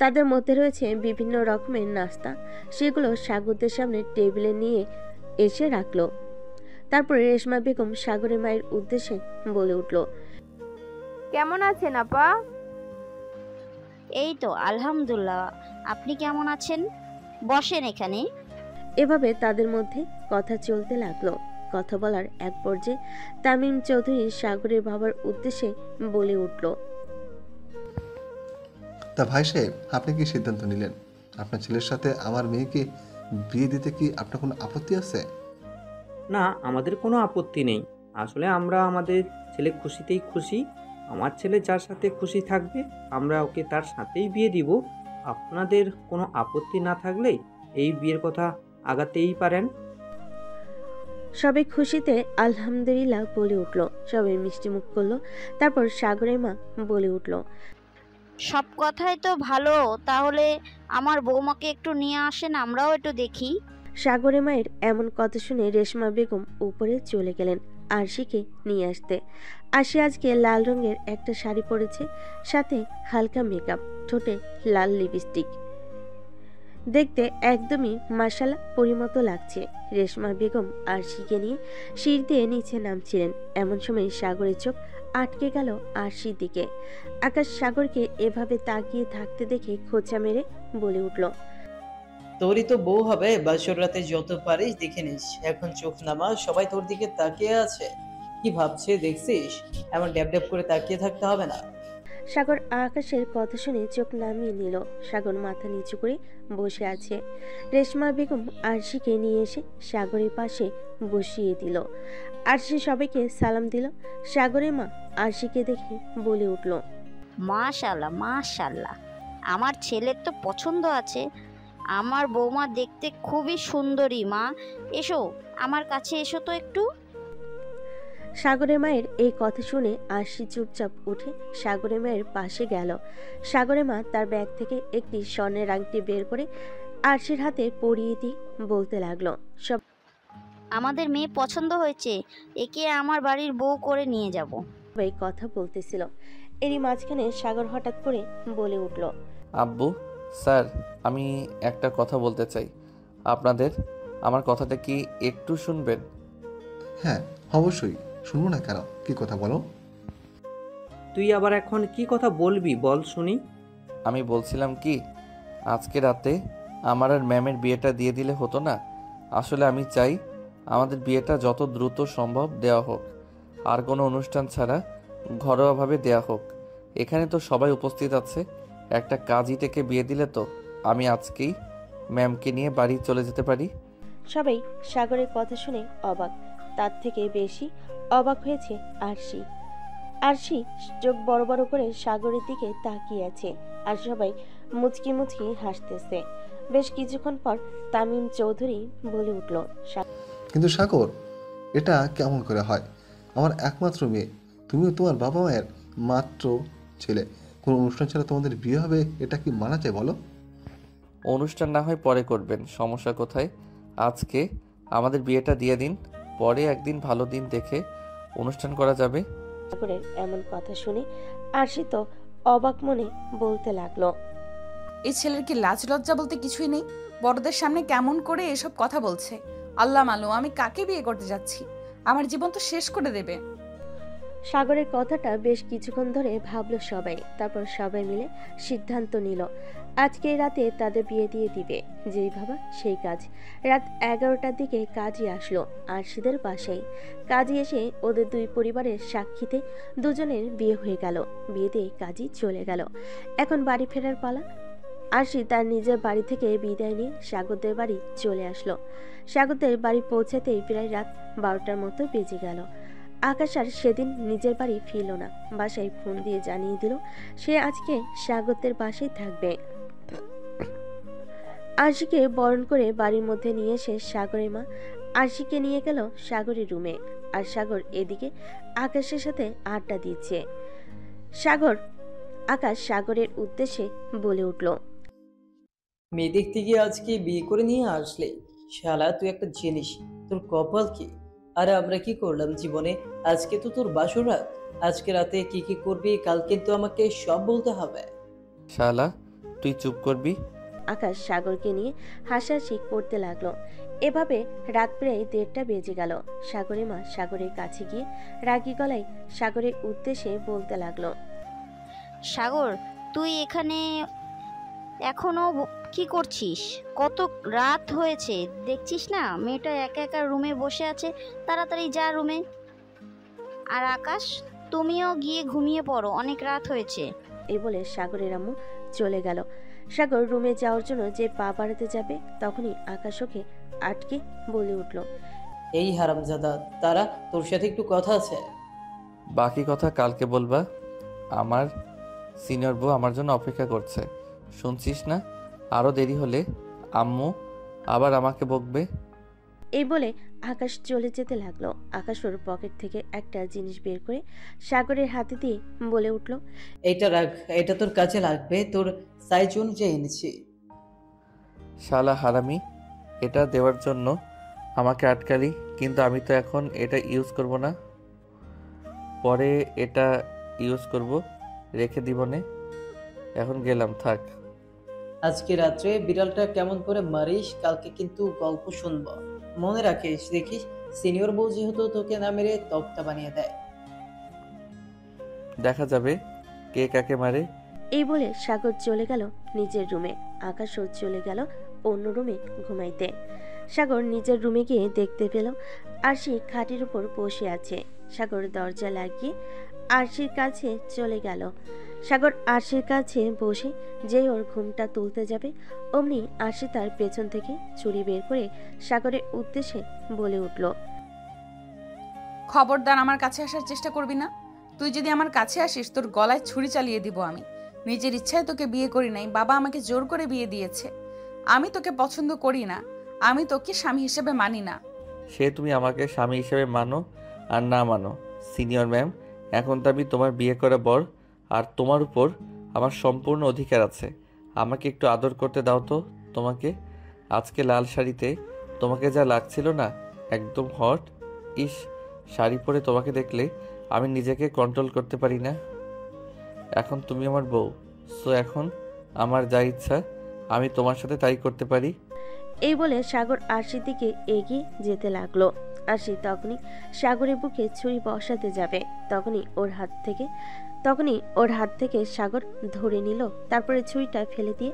তাদের মধ্যে রয়েছে বিভিন্ন রকমের নাস্তা। সেগুলো সাগরদের সামনে টেবিলে নিয়ে এসে রাখলো। তারপরে রেশমা বেগম সাগরের মায়ের উদ্দেশ্যে বলে উঠল, কেমন আছেন আপা? এই তো আলহামদুলিল্লাহ, আপনি কেমন আছেন? বসেন এখানে। এভাবে তাদের মধ্যে কথা চলতে লাগলো। কথা বলার এক পর্যায়ে তামিম চৌধুরী সাগরের বাবার উদ্দেশ্যে বলে উঠল, তা ভাই সাহেব, আপনি কি সিদ্ধান্ত নিলেন? আপনার ছেলের সাথে আমার মেয়েকে বিয়ে দিতে কি আপনার কোনো আপত্তি আছে? না, আমাদের কোনো আপত্তি নেই। আসলে আমরা আমাদের ছেলে খুশিতেই খুশি। আমার ছেলে যার সাথে খুশি থাকবে আমরা ওকে তার সাথেই বিয়ে দিব। আপনাদের কোনো আপত্তি না থাকলে এই বিয়ের কথা আগাতেই পারেন। সবাই খুশিতে আলহামদুলিল্লাহ বলে উঠল। সবাই মিষ্টি মুখ করলো। তারপর সাগরের মা বলে উঠল, সব কথাই তো ভালো, তাহলে আমার বৌমাকে একটু নিয়ে আসেন, আমরাও একটু দেখি। সাগরের মায়ের এমন কথা শুনে রেশমা বেগম উপরে চলে গেলেন আরশিকে নিয়ে আসতে। আরশি আজকে লাল রঙের একটা শাড়ি পরেছে, সাথে হালকা মেকআপ, ঠোঁটে লাল লিপস্টিক। দেখতে একদমই মাশাআল্লাহ পরিমতো লাগছে। রেশমা বেগম আরশিকে নিয়ে সিঁড়ি দিয়ে নিচে নামছিলেন। এমন সময় সাগরের চোখ আটকে গেল আরশির দিকে। আকাশ সাগরকে এভাবে তাকিয়ে থাকতে দেখে খোঁচা মেরে বলে উঠল, তোরই তো বউ হবে, বাসর রাতে যত পারিস দেখে নিস। এখন চোখ নামা, সবাই তোর দিকে তাকিয়ে আছে। কি ভাবছে দেখছিস? এমন ড্যাব ড্যাব করে তাকিয়ে থাকতে হবে না। সাগর আকাশের কথা শুনে চোখ নামিয়ে নিল। সাগর মাথা নিচু করে বসে আছে। রেশমা বেগম আরশিকে নিয়ে এসে সাগরের পাশে বসিয়ে দিল। আরশি সবাইকে সালাম দিল। সাগরের মা আরশিকে দেখে বলে উঠল, মাশাআল্লাহ মাশাআল্লাহ, আমার ছেলের তো পছন্দ আছে। আমার বৌমা দেখতে খুবই সুন্দরী। মা এসো, আমার কাছে এসো তো একটু। সাগরের মায়ের এই কথা শুনে আরশি চুপচাপ উঠে সাগরের মায়ের পাশে গেল। সাগরের মা তার ব্যাগ থেকে একটি স্বর্ণের আংটি বের করে আরশির হাতে পরিয়ে দিয়ে বলতে লাগলো, আমাদের মেয়ে পছন্দ হয়েছে, একে আমার বাড়ির বউ করে নিয়ে যাব। সবাই কথা বলতেছিল। এরই মাঝখানে সাগর হঠাৎ করে বলে উঠল, আব্বু, স্যার, আমি একটা কথা বলতে চাই আপনাদের। আমার কথাটা কি একটু শুনবেন? হ্যাঁ, অবশ্যই, শুনবো না কেন? কি কথা বলো? তুই আবার এখন কি কথা বলবি বল শুনি। আমি বলছিলাম কি, আজকে রাতে আমার আর ম্যামের বিয়েটা দিয়ে দিলে হতো না? আসলে আমি চাই আমাদের বিয়েটা যত দ্রুত সম্ভব দেওয়া হোক, আর কোনো অনুষ্ঠান ছাড়া ঘরোয়াভাবে দেওয়া হোক। এখানে তো সবাই উপস্থিত আছে, একটা কাজী থেকে বিয়ে দিলে তো আমি আজকেই ম্যামকে নিয়ে বাড়ি চলে যেতে পারি? সবাই সাগরের কথা শুনে অবাক। তার থেকে বেশি অবাক হয়েছে আরশি। আরশি চোখ বড় বড় করে সাগরের দিকে তাকিয়ে আছে, আর সবাই মুচকি মুচকি হাসতেছে। বেশ কিছুক্ষণ পর তামিম চৌধুরী বলে উঠল, কিন্তু সাগর, এটা কেমন করে হয়? আমার একমাত্র মেয়ে, তুমিও তোমার বাবা মায়ের মাত্র ছেলে, কোনো অনুষ্ঠান ছাড়া তোমাদের বিয়ে হবে, এটা কি মানা যায় বলো? অনুষ্ঠান না হয় পরে করবেন, সমস্যা কোথায়? আজকে আমাদের বিয়েটা দিয়ে দিন, পরে একদিন ভালো দিন দেখে অনুষ্ঠান করা যাবে। সাগরের এমন কথা শুনে আরশি তো অবাক মনে বলতে লাগলো, এই ছেলের কি লাজ লজ্জা বলতে কিছুই নেই? বড়দের সামনে কেমন করে এসব কথা বলছে। আল্লাহ মালুম আমি কাকে বিয়ে করতে যাচ্ছি, আমার জীবন তো শেষ করে দেবে। সাগরের কথাটা বেশ কিছুক্ষণ ধরে ভাবলো সবাই। তারপর সবাই মিলে সিদ্ধান্ত নিল আজকে রাতে তাদের বিয়ে দিয়ে দিবে। যেই ভাবা সেই কাজ। রাত 11টার দিকে কাজী আসলো আরশিদের বাসায়। কাজী এসে ওদের দুই পরিবারের সাক্ষীতে দুজনের বিয়ে হয়ে গেল। বিয়ে দিয়ে কাজী চলে গেল। এখন বাড়ি ফেরার পালা। আরশি তার নিজের বাড়ি থেকে বিদায় নিয়ে সাগরদের বাড়ি চলে আসলো। সাগরদের বাড়ি পৌঁছাতেই প্রায় রাত 12টার মতো বেজে গেল। আকাশ আর সেদিন নিজের বাড়ি ফিরল না। বাসায় ফোন দিয়ে জানিয়ে দিল সে আজকে সাগরদের বাসায় থাকবে। আরশিকে বরণ করে বাড়ির মধ্যে নিয়ে এসে সাগরের মা আরশিকে নিয়ে গেল সাগরের রুমে। আর সাগর এদিকে আকাশের সাথে আড্ডা দিচ্ছে। আকাশ সাগরের উদ্দেশ্যে বলে উঠল, মেয়ে দেখতে গিয়ে আজকে বিয়ে করে নিয়ে আসলে? শালা তুই একটা জিনিস, তোর কপাল কি! আরে আমরা কি করলাম জীবনে? আজকে তো তোর বাসরাত, আজকে রাতে কি কি করবি কাল কিন্তু আমাকে সব বলতে হবে। শালা তুই চুপ করবি? আকাশ সাগরকে নিয়ে হাসাহাসি করতে লাগলো। এভাবে রাত প্রায় 1:30টা বেজে গেল। সাগরের মা সাগরের কাছে গিয়ে রাগী গলায় সাগরের উদ্দেশ্যে বলতে লাগলো, সাগর, তুই এখানে এখনো কি করছিস? কত রাত হয়েছে দেখছিস না? মেয়েটা একা একা রুমে বসে আছে, তাড়াতাড়ি যা রুমে। আর আকাশ, তুমিও গিয়ে ঘুমিয়ে পড়ো, অনেক রাত হয়েছে। এই বলে সাগরের আম্মু চলে গেল। সাগর রুমে যাওয়ার জন্য যে পা বাড়াতে যাবে তখনই আকাশ ওকে আটকে বলে উঠল, এই হারামজাদা, তারা তোর সাথে একটু কথা আছে। বাকি কথা কালকে বলবা। আমার সিনিয়র বউ আমার জন্য অপেক্ষা করছে, শুনছিস না? আরও দেরি হলে আম্মু আবার আমাকে বকবে। এই বলে আকাশ চলে যেতে লাগলো। আকাশ ওর পকেট থেকে একটা জিনিস বের করে সাগরের হাতে দিয়ে বলে উঠল, এইটা রাখ, এটা তোর কাছে লাগবে, তোর সাইজ অনুযায়ী এনেছি। শালা হারামি, এটা দেওয়ার জন্য আমাকে আটকালি, কিন্তু আমি তো এখন এটা ইউজ করব না, পরে এটা ইউজ করব, রেখে দিব নে। এখন গেলাম, থাক। আজকে রাত্রে বিড়ালটা কেমন করে মারিস, কালকে কিন্তু গল্প শুনবো। মনে রাখিস, দেখিস সিনিয়র বউ যেহেতু তোকে না মেরে তক্তা বানিয়ে দেয়। দেখা যাবে কে কাকে মারে। এই বলে সাগর চলে গেল নিজের রুমে। আকাশও চলে গেল অন্য রুমে ঘুমাইতে। সাগর নিজের রুমে গিয়ে দেখতে পেল আরশি খাটের উপর বসে আছে। সাগর দরজা লাগিয়ে আরশির কাছে চলে গেল। সাগর আরশির কাছে বসে যেই ওর ঘুমটা তুলতে যাবে অমনি আরশি তার পেছন থেকে ছুরি বের করে সাগরের উদ্দেশ্যে বলে উঠল, খবরদার আমার কাছে আসার চেষ্টা করবি না। তুই যদি আমার কাছে আসিস তোর গলায় ছুরি চালিয়ে দিব আমি। নিজের ইচ্ছায় তোকে বিয়ে করি নাই, বাবা আমাকে জোর করে বিয়ে দিয়েছে। আমি তোকে পছন্দ করি না, আমি তোকে স্বামী হিসেবে মানি না। সে তুমি আমাকে স্বামী হিসেবে মানো আর না মানো, সিনিয়র ম্যাম, এখন তো আমি তোমার বিয়ে করা বর, আর তোমার উপর আমার সম্পূর্ণ অধিকার আছে। আমাকে একটু আদর করতে দাও তো। তোমাকে আজকে লাল শাড়িতে তোমাকে যা লাগছিল না, একদম হট। ইস, শাড়ি পরে তোমাকে দেখলে আমি নিজেকে কন্ট্রোল করতে পারি না। এখন তুমি আমার বউ, সো এখন আমার যা ইচ্ছা আমি তোমার সাথে তাই করতে পারি। এই বলে সাগর আরশির দিকে এগিয়ে যেতে লাগলো। আরশি তখনই সাগরের বুকে ছুরি বসাতে যাবে, তখনই ওর হাত থেকে সাগর ধরে নিল। তারপরে ছুরিটা ফেলে দিয়ে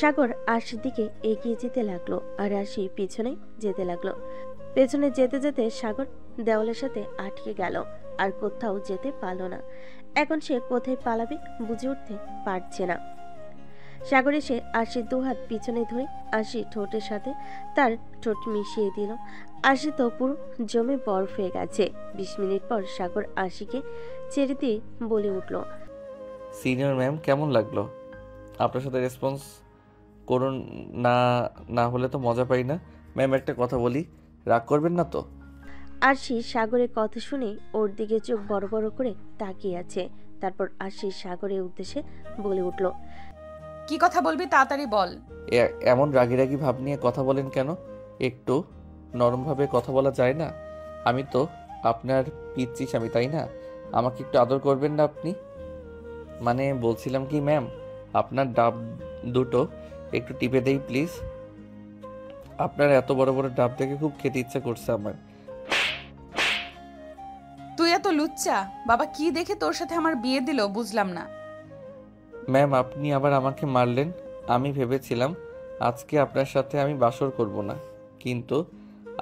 সাগর আরশির দিকে এগিয়ে যেতে লাগলো, আর আরশি পিছনে যেতে লাগলো। পেছনে যেতে যেতে সাগর দেওয়ালের সাথে আটকে গেল, আর কোথাও যেতে পারল না। এখন সে কোথায় পালাবে বুঝে উঠতে পারছে না। সাগর এসে আরশির দুহাত পিছনে ধরে আরশি ঠোঁটের সাথে তার ঠোঁট মিশিয়ে দিল। আরশি তো পুরো জমে বরফ হয়ে গেছে। 20 মিনিট পর সাগর আরশিকে ছেড়ে দিয়ে বলে উঠল, সিনিয়র ম্যাম কেমন লাগলো? আপনার সাথে রেসপন্স করুন না, না হলে তো মজা পাই না। ম্যাম একটা কথা বলি, রাগ করবেন না তো? আরশি সাগরের কথা শুনে ওর দিকে চোখ বড় বড় করে তাকিয়ে আছে। তারপর আরশি সাগরের উদ্দেশ্যে বলে উঠল, কি কথা বলবি তাড়াতাড়ি বল। এমন রাগি রাগি ভাব নিয়ে কথা বলেন কেন? একটু নরমভাবে কথা বলা যায় না? আমি তো আপনার পিচ্চি স্বামী, তাই না? আমাকে একটু আদর করবেন না আপনি? মানে বলছিলাম কি ম্যাম, আপনার ডাব দুটো একটু টিপে দেই প্লিজ। আপনার এত বড় বড় ডাব দেখে খুব খেতে ইচ্ছা করছে আমার। তুই এত লুচ্চা, বাবা কি দেখে তোর সাথে আমার বিয়ে দিল বুঝলাম না। ম্যাম আপনি আবার আমাকে মারলেন। আমি ভেবেছিলাম আজকে আপনার সাথে আমি বাসর করব না, কিন্তু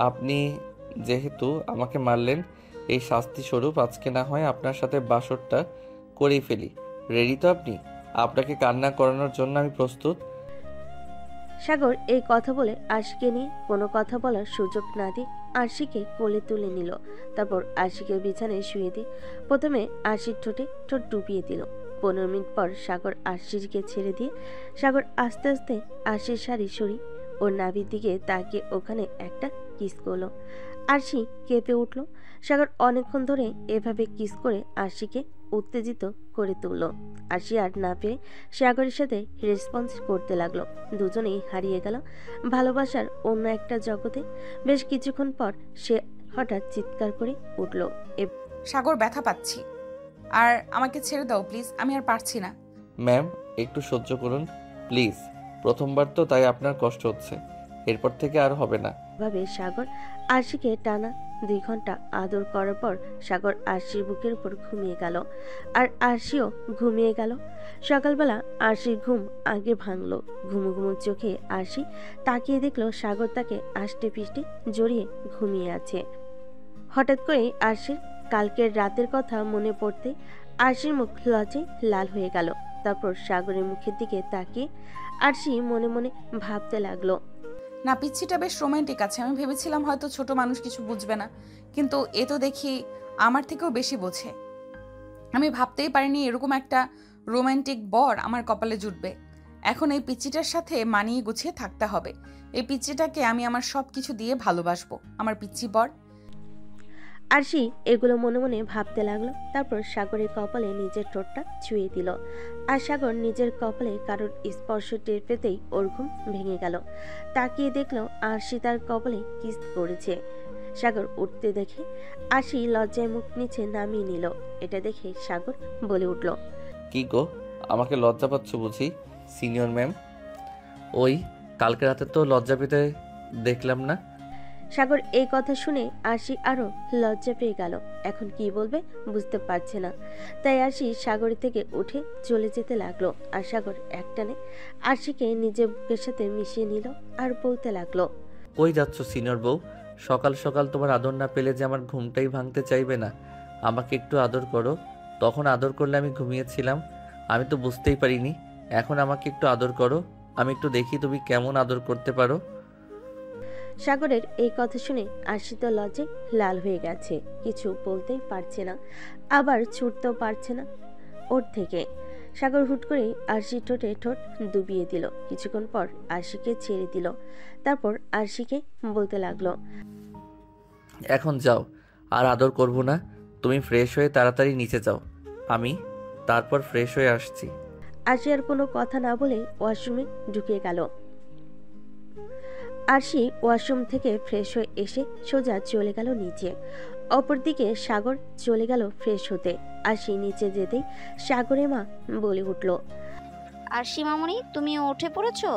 আপনি যেহেতু আমাকে মারলেন, এই শাস্তি স্বরূপ আজকে না হয় আপনার সাথে বাসরটা করেই ফেলি। রেডি তো আপনি? আপনাকে কান্না করানোর জন্য আমি প্রস্তুত। সাগর এই কথা বলে আরশিকে নিয়ে কোনো কথা বলার সুযোগ না দিয়ে আরশিকে কোলে তুলে নিল। তারপর আরশিকে বিছানায় শুয়ে দিয়ে প্রথমে আরশির ঠোঁটে ঠোঁট ডুবিয়ে দিল। 15 মিনিট পর সাগর আরশিকে ছেড়ে দিয়ে সাগর আস্তে আস্তে আরশির শাড়ি সরিয়ে ওর নাভির দিকে তাকিয়ে ওখানে একটা কিস করলো। আরশি কেঁপে উঠল। সাগর অনেকক্ষণ ধরে এভাবে কিস করে আরশিকে উত্তেজিত করে তুলল। আরশি আর না পেরে সাগরের সাথে রেসপন্স করতে লাগলো। দুজনেই হারিয়ে গেল ভালোবাসার অন্য একটা জগতে। বেশ কিছুক্ষণ পর সে হঠাৎ চিৎকার করে উঠল, সাগর ব্যথা পাচ্ছি, আর আমাকে ছেড়ে দাও প্লিজ, আমি আর পারছি না। ম্যাম একটু সহ্য করুন প্লিজ, প্রথমবার তো তাই আপনার কষ্ট হচ্ছে, এরপর থেকে আর হবে না। ভাবে সাগর আরশিকে টানা 2 ঘন্টা আদর করার পর সাগর আরশির বুকের উপর ঘুমিয়ে গেল, আর আরশিও ঘুমিয়ে গেল। সকালবেলা আরশির ঘুম আগে ভাঙলো। ঘুমু ঘুমু চোখে আরশি তাকিয়ে দেখলো সাগর তাকে আষ্টে পিষ্টে জড়িয়ে ঘুমিয়ে আছে। হঠাৎ করে আরশির কালকের রাতের কথা মনে পড়তে আরশির মুখ লজ্জায় লাল হয়ে গেল। তারপর সাগরের মুখের দিকে তাকিয়ে আরশি মনে মনে ভাবতে লাগলো, না পিচ্ছিটা বেশ রোমান্টিক আছে। আমি ভেবেছিলাম হয়তো ছোট মানুষ কিছু বুঝবে না, কিন্তু এ তো দেখি আমার থেকেও বেশি বোঝে। আমি ভাবতেই পারিনি এরকম একটা রোমান্টিক বর আমার কপালে জুটবে। এখন এই পিচ্চিটার সাথে মানিয়ে গুছিয়ে থাকতে হবে। এই পিচ্চিটাকে আমি আমার সব কিছু দিয়ে ভালোবাসবো, আমার পিচ্চি বর। আরশি এগুলো মনে মনে ভাবতে লাগলো। তারপর সাগরের কপালে নিজের ঠোঁটটা ছুঁয়ে দিল। আর সাগর নিজের কপালে কারোর স্পর্শ টের পেতেই ওর ঘুম ভেঙে গেল। তাকিয়ে দেখলো আরশি তার কপালে কিস করেছে। সাগর উঠতে দেখে আরশি লজ্জায় মুখ নিচে নামিয়ে নিল। এটা দেখে সাগর বলে উঠল, কি গো, আমাকে লজ্জা পাচ্ছ বুঝি সিনিয়র ম্যাম? ওই কালকে রাতে তো লজ্জা পেতে দেখলাম না। সাগর এই কথা শুনে আরশি আরো লজ্জা পেয়ে গেল। এখন কি বলবে বুঝতে পারছে না। তাই আরশি সাগরের থেকে উঠে চলে যেতে লাগলো। আর সাগর একটানে আরশিকে নিজের বুকের সাথে মিশিয়ে নিল আর বলতে লাগলো, কই যাচ্ছ সিনিয়র বউ? সকাল সকাল তোমার আদর না পেলে যে আমার ঘুমটাই ভাঙতে চাইবে না। আমাকে একটু আদর করো। তখন আদর করলে আমি ঘুমিয়েছিলাম, আমি তো বুঝতেই পারিনি। এখন আমাকে একটু আদর করো, আমি একটু দেখি তুমি কেমন আদর করতে পারো। সাগরের এই কথা শুনে আরশি তো লজ্জায় লাল হয়ে গেছে। কিছু বলতেই পারছে না, আবার ছুটতেও পারছে না ওর থেকে। সাগর হুট করে আরশির ঠোঁটে ঠোঁট ডুবিয়ে দিল। কিছুক্ষণ পর আরশিকে ছেড়ে দিল। তারপর আরশিকে বলতে লাগলো, এখন যাও, আর আদর করব না। তুমি ফ্রেশ হয়ে তাড়াতাড়ি নিচে যাও, আমি তারপর ফ্রেশ হয়ে আসছি। আরশি আর কোনো কথা না বলে ওয়াশরুমে ঢুকে গেল। আরশি ওয়াশরুম থেকে ফ্রেশ হয়ে এসে সোজা চলে গেল নিচে। অপরদিকে সাগর চলে গেল ফ্রেশ হতে। আরশি নিচে যেতেই সাগরের মা বলে উঠল, আরশি মামুনি তুমি উঠে পড়েছো?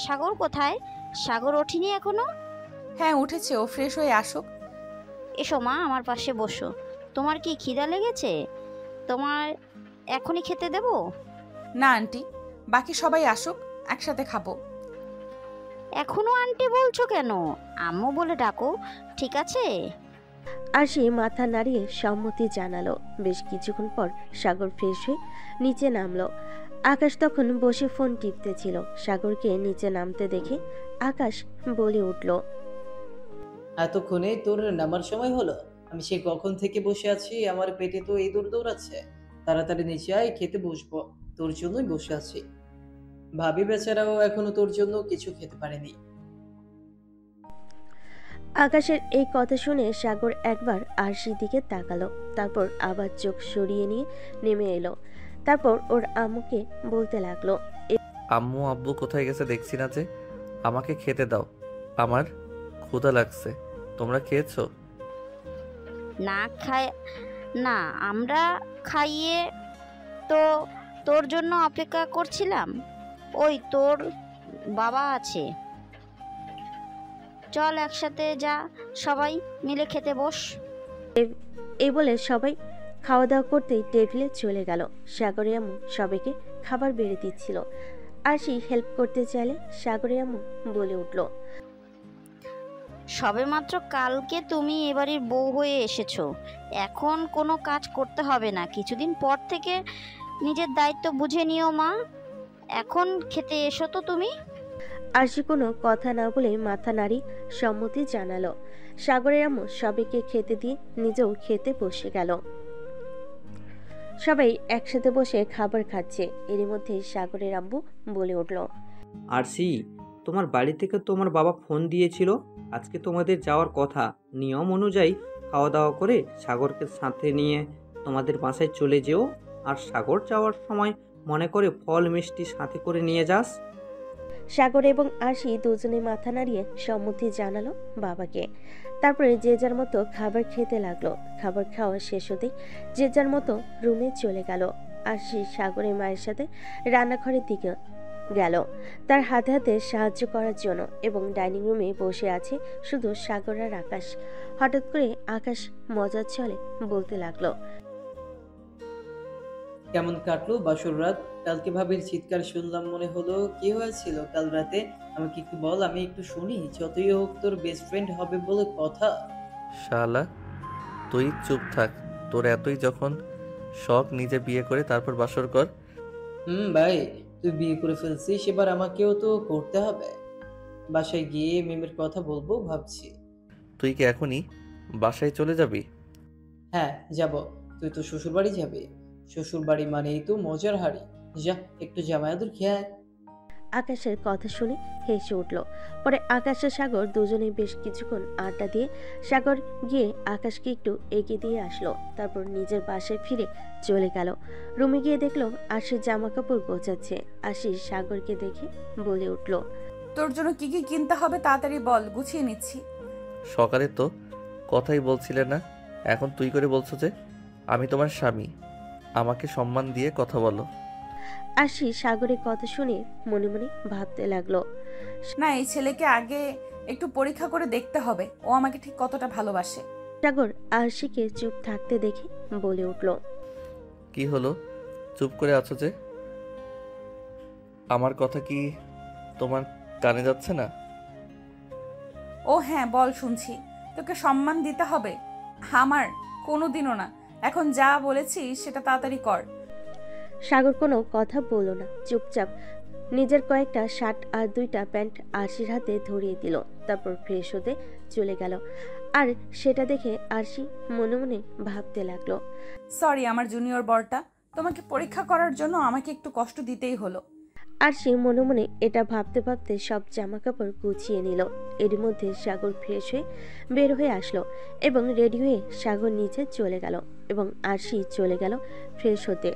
সাগর কোথায়? সাগর ওঠেনি এখনো? হ্যাঁ উঠেছে, ও ফ্রেশ হয়ে আসুক। এসো মা, আমার পাশে বসো। তোমার কি খিদা লেগেছে? তোমার এখনই খেতে দেব? না আন্টি, বাকি সবাই আসুক, একসাথে খাবো। এখনো আন্টি বলছো কেন? আম্মু বলে ডাকো, ঠিক আছে? আরশি মাথা নাড়িয়ে সম্মতি জানালো। বেশ কিছুক্ষণ পর সাগর ফ্রেশ হয়ে নিচে নামলো। আকাশ তখন বসে ফোন টিপতেছিল। সাগরকে নিচে নামতে দেখে আকাশ বলে উঠল, এতক্ষণে তোর নামার সময় হলো? আমি সে কখন থেকে বসে আছি, আমার পেটে তো ইঁদুর দৌড়াচ্ছে। তাড়াতাড়ি নিচে আয়, খেতে বসবো। তোর জন্যই বসে আছি। ভাবি বেচারাও এখনো তোর জন্য কিছু খেতে পারেনি। আকাশের এই কথা শুনে সাগর একবার আরশির দিকে তাকালো, তারপর আবার চোখ সরিয়ে নিয়ে নেমে এলো। তারপর ওর আম্মুকে বলতে লাগলো, আম্মু আব্বু কোথায় গেছে দেখছি না যে। আমাকে খেতে দাও, আমার ক্ষুধা লাগছে। তোমরা খেয়েছো? না খায় না, আমরা খাইয়ে তো তোর জন্য অপেক্ষা করছিলাম। ওই তোর বাবা আছে, চল একসাথে যা, সবাই মিলে খেতে বস। এই বলে সবাই খাওয়া দাওয়া করতেই টেবিলে চলে গেল। সাগরের আম্মু সবাইকে খাবার বেড়ে দিচ্ছিল। আরশি হেল্প করতে চাইলে সাগরের আম্মু বলে উঠল, সবেমাত্র কালকে তুমি এবাড়ির বউ হয়ে এসেছো, এখন কোনো কাজ করতে হবে না। কিছুদিন পর থেকে নিজের দায়িত্ব বুঝে নিও মা। এখন খেতে এসো তো তুমি। আরশি কোনো কথা না বলে মাথা নাড়ি সম্মতি জানালো। সাগরের আম্মু সবাইকে খেতে দিয়ে নিজেও খেতে বসে গেল। সবাই একসাথে বসে খাবার খাচ্ছে। এরই মধ্যে সাগরের আম্মু বলে উঠল, আরশি, তোমার বাড়ি থেকে তোমার বাবা ফোন দিয়েছিল, আজকে তোমাদের যাওয়ার কথা। নিয়ম অনুযায়ী খাওয়া দাওয়া করে সাগরকে সাথে নিয়ে তোমাদের বাসায় চলে যেও। আর সাগর যাওয়ার সময় মনে করে ফল মিষ্টি সাথে করে নিয়ে যাস। সাগর এবং আরশি দুজনে মাথা নাড়িয়ে সম্মতি জানালো বাবাকে। তারপরে যে যার মতো খাবার খেতে লাগলো। খাবার খাওয়া শেষ হতেই যে যার মতো রুমে চলে গেল। আরশি সাগরের মায়ের সাথে রান্নাঘরের দিকে গেল তার হাতে হাতে সাহায্য করার জন্য, এবং ডাইনিং রুমে বসে আছে শুধু সাগর আর আকাশ। হঠাৎ করে আকাশ মজার ছলে বলতে লাগলো, কেমন কাটলো বাসর রাত? কালকে ভাবির চিৎকার শুনলাম, মনে হলো কি হয়েছিল কাল রাতে? আমাকে একটু বল, আমি একটু শুনি। যতই হোক তোর বেস্ট ফ্রেন্ড হবে বলে কথা। শালা, তুই চুপ থাক। তোর এতই যখন শখ, নিজে বিয়ে করে তারপর বাসর কর। ভাই, তুই বিয়ে করে ফেলছিস, এবার আমাকেও তো করতে হবে। বাসায় গিয়ে মিমের কথা বলবো ভাবছি। তুই কি এখনই বাসায় চলে যাবি? হ্যাঁ যাব। তুই তো শ্বশুর বাড়ি যাবি। শ্বশুর বাড়ি মানেই তো মজার হাড়ি। যা, একটু জামায়াদুর খেয়ে আয়। আকাশের কথা শুনে হেসে উঠল। পরে আকাশ আর সাগর দুজনে বেশ কিছুক্ষণ আড্ডা দিয়ে সাগর গিয়ে আকাশকে একটু এগিয়ে দিয়ে আসলো। তারপর নিজের বাসায় ফিরে চলে গেল। রুমে গিয়ে দেখলো আশির জামা কাপড় গোছাচ্ছে। আশির সাগরকে দেখে বলে উঠল, তোর জন্য কি কি কিনতে হবে তাড়াতাড়ি বল, গুছিয়ে নিচ্ছি। সকালে তো কথাই বলছিলে না, এখন তুই করে বলছো যে আমি তোমার স্বামী। আমাকে সম্মান দিয়ে কথা বলো। আশি সাগরের কথা শুনে মনে মনে ভাবতে লাগলো, না, এই ছেলেকে আগে একটু পরীক্ষা করে দেখতে হবে, ও আমাকে ঠিক কতটা ভালোবাসে। সাগর আশিকে চুপ থাকতে দেখে বলে উঠল, কি হলো, চুপ করে আছো যে? আমার কথা কি তোমার কানে যাচ্ছে না? ও হ্যাঁ, বল শুনছি। তোকে সম্মান দিতে হবে? আমার কোনোদিনও না। এখন যা বলেছি সেটা তাড়াতাড়ি কর। সাগর কোনো কথা বলল না, চুপচাপ নিজের কয়েকটা শার্ট আর দুইটা প্যান্ট আরশির হাতে ধরিয়ে দিল। তারপর ফ্রেশ হতে চলে গেল। আর সেটা দেখে আরশি মনে মনে ভাবতে লাগলো, সরি আমার জুনিয়র বরটা, তোমাকে পরীক্ষা করার জন্য আমাকে একটু কষ্ট দিতেই হলো। আরশি মনে মনে এটা ভাবতে ভাবতে সব জামা কাপড় গুছিয়ে নিল। এর মধ্যে সাগর ফ্রেশ হয়ে বের হয়ে আসলো এবং রেডি হয়ে সাগর নিচে চলে গেল এবং আরশি চলে গেল ফ্রেশ হতে।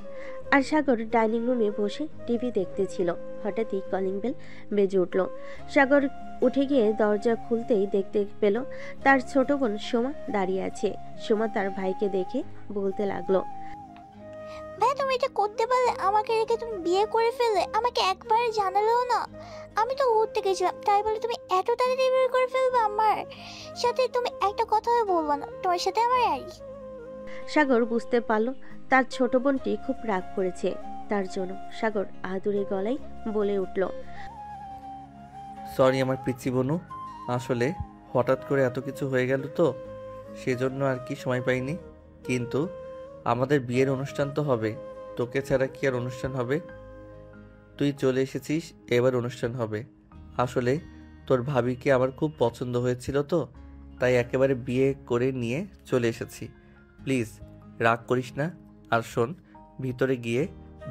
আর সাগর ডাইনিং রুমে বসে টিভি দেখতেছিল। হঠাৎই কলিং বেল বেজে উঠল। সাগর উঠে গিয়ে দরজা খুলতেই দেখতে পেল তার ছোট বোন সোমা দাঁড়িয়ে আছে। সোমা তার ভাইকে দেখে বলতে লাগলো, ভাই তুমি এটা করতে পারলে? আমাকে রেখে তুমি বিয়ে করে ফেললে, আমাকে একবার জানালেও না। আমি তো ঘুরতে গেছিলাম, তাই বলে তুমি এত তাড়াতাড়ি বিয়ে করে ফেলবে আমার সাথে? তুমি একটা কথাও বলবো না তোমার সাথে আমার আর? সাগর বুঝতে পারল তার ছোট বোনটি খুব রাগ করেছে তার জন্য। সাগর আদুরে গলায় বলে উঠল, সরি আমার পিচ্চি বনু, আসলে হঠাৎ করে এত কিছু হয়ে গেল তো সেজন্য আর কি সময় পাইনি। কিন্তু আমাদের বিয়ের অনুষ্ঠান তো হবে, তোকে ছাড়া কি আর অনুষ্ঠান হবে? তুই চলে এসেছিস, এবার অনুষ্ঠান হবে। আসলে তোর ভাবিকে আমার খুব পছন্দ হয়েছিল তো, তাই একেবারে বিয়ে করে নিয়ে চলে এসেছি। প্লিজ রাগ করিস না। আর শোন, ভিতরে গিয়ে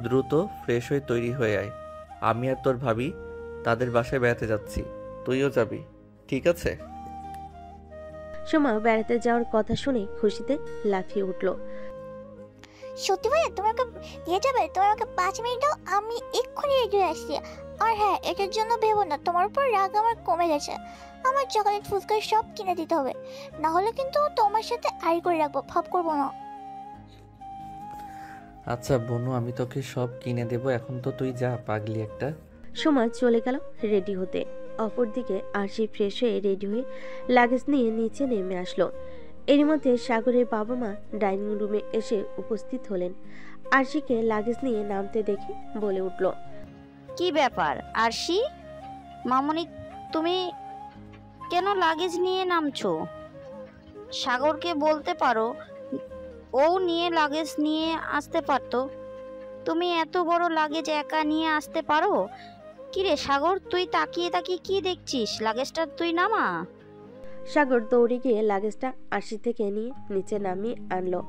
দ্রুত ফ্রেশ হয়ে তৈরি হয়ে আয়। আমি আর তোর ভাবি তাদের বাসায় বেড়াতে যাচ্ছি, তুইও যাবি, ঠিক আছে? সোমা বেড়াতে যাওয়ার কথা শুনে খুশিতে লাফিয়ে উঠল। সত্যি ভাইয়া তুমি আমাকে দিয়ে যাবে? তুমি আমাকে 5 মিনিট দাও, আমি এক্ষুনি রেডি হয়ে আসছি। আর হ্যাঁ, এটার জন্য ভেবো না, তোমার উপর রাগ আমার কমে গেছে। আমার চকলেট ফুচকা সব কিনে দিতে হবে, না হলে কিন্তু তোমার সাথে আড়ি করে রাখবো, ভাব করবো না। আচ্ছা বনু, আমি তোকে সব কিনে দেবো, এখন তো তুই যা, পাগলি একটা। সোমা চলে গেল রেডি হতে। অপরদিকে আরশি ফ্রেশ হয়ে রেডি হয়ে লাগেজ নিয়ে নিচে নেমে আসলো। এরই মধ্যে সাগরের বাবা মা ডাইনিং রুমে এসে উপস্থিত হলেন। আরশিকে লাগেজ নিয়ে নামতে দেখে বলে উঠল, কি ব্যাপার আরশি, মামনি, তুমি কেন লাগেজ নিয়ে নামছো? সাগরকে বলতে পারো, ও নিয়ে লাগেজ নিয়ে আসতে পারতো। তুমি এত বড় লাগেজ একা নিয়ে আসতে পারো? কিরে সাগর, তুই তাকিয়ে তাকিয়ে কি দেখছিস? লাগেজটা তুই নামা। সাগর দৌড়ে গিয়ে লাগেজটা আরশি থেকে নিয়ে নিচে নামিয়ে আনলো।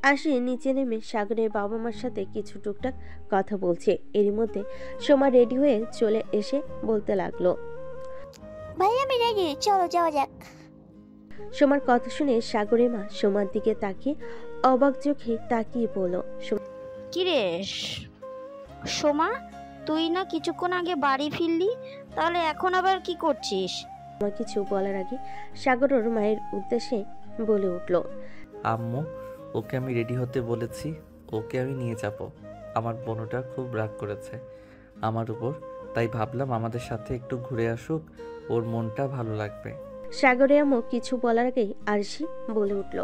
আরশি নিচে নেমে সাগরের বাবা মার সাথে কিছু টুকটাক কথা বলছে। এরই মধ্যে সোমা রেডি হয়ে চলে এসে বলতে লাগলো, ভাই আমি রেডি, চলো যাওয়া যাক। সোমার কথা শুনে সাগরের মা সোমার দিকে তাকিয়ে অবাক চোখে তাকিয়ে বলল, কিরে সোমা, তুই না কিছুক্ষণ আগে বাড়ি ফিরলি, তাহলে এখন আবার কি করছিস? সোমা কিছু বলার আগে সাগর ওর মায়ের উদ্দেশ্যে বলে উঠল, আম্মু, ওকে আমি রেডি হতে বলেছি, ওকে আমি নিয়ে যাব। আমার বোনটা খুব রাগ করেছে আমার উপর, তাই ভাবলাম আমাদের সাথে একটু ঘুরে আসুক, ওর মনটা ভালো লাগবে। সাগরের আম্মু কিছু বলার আগেই আরশি বলে উঠল,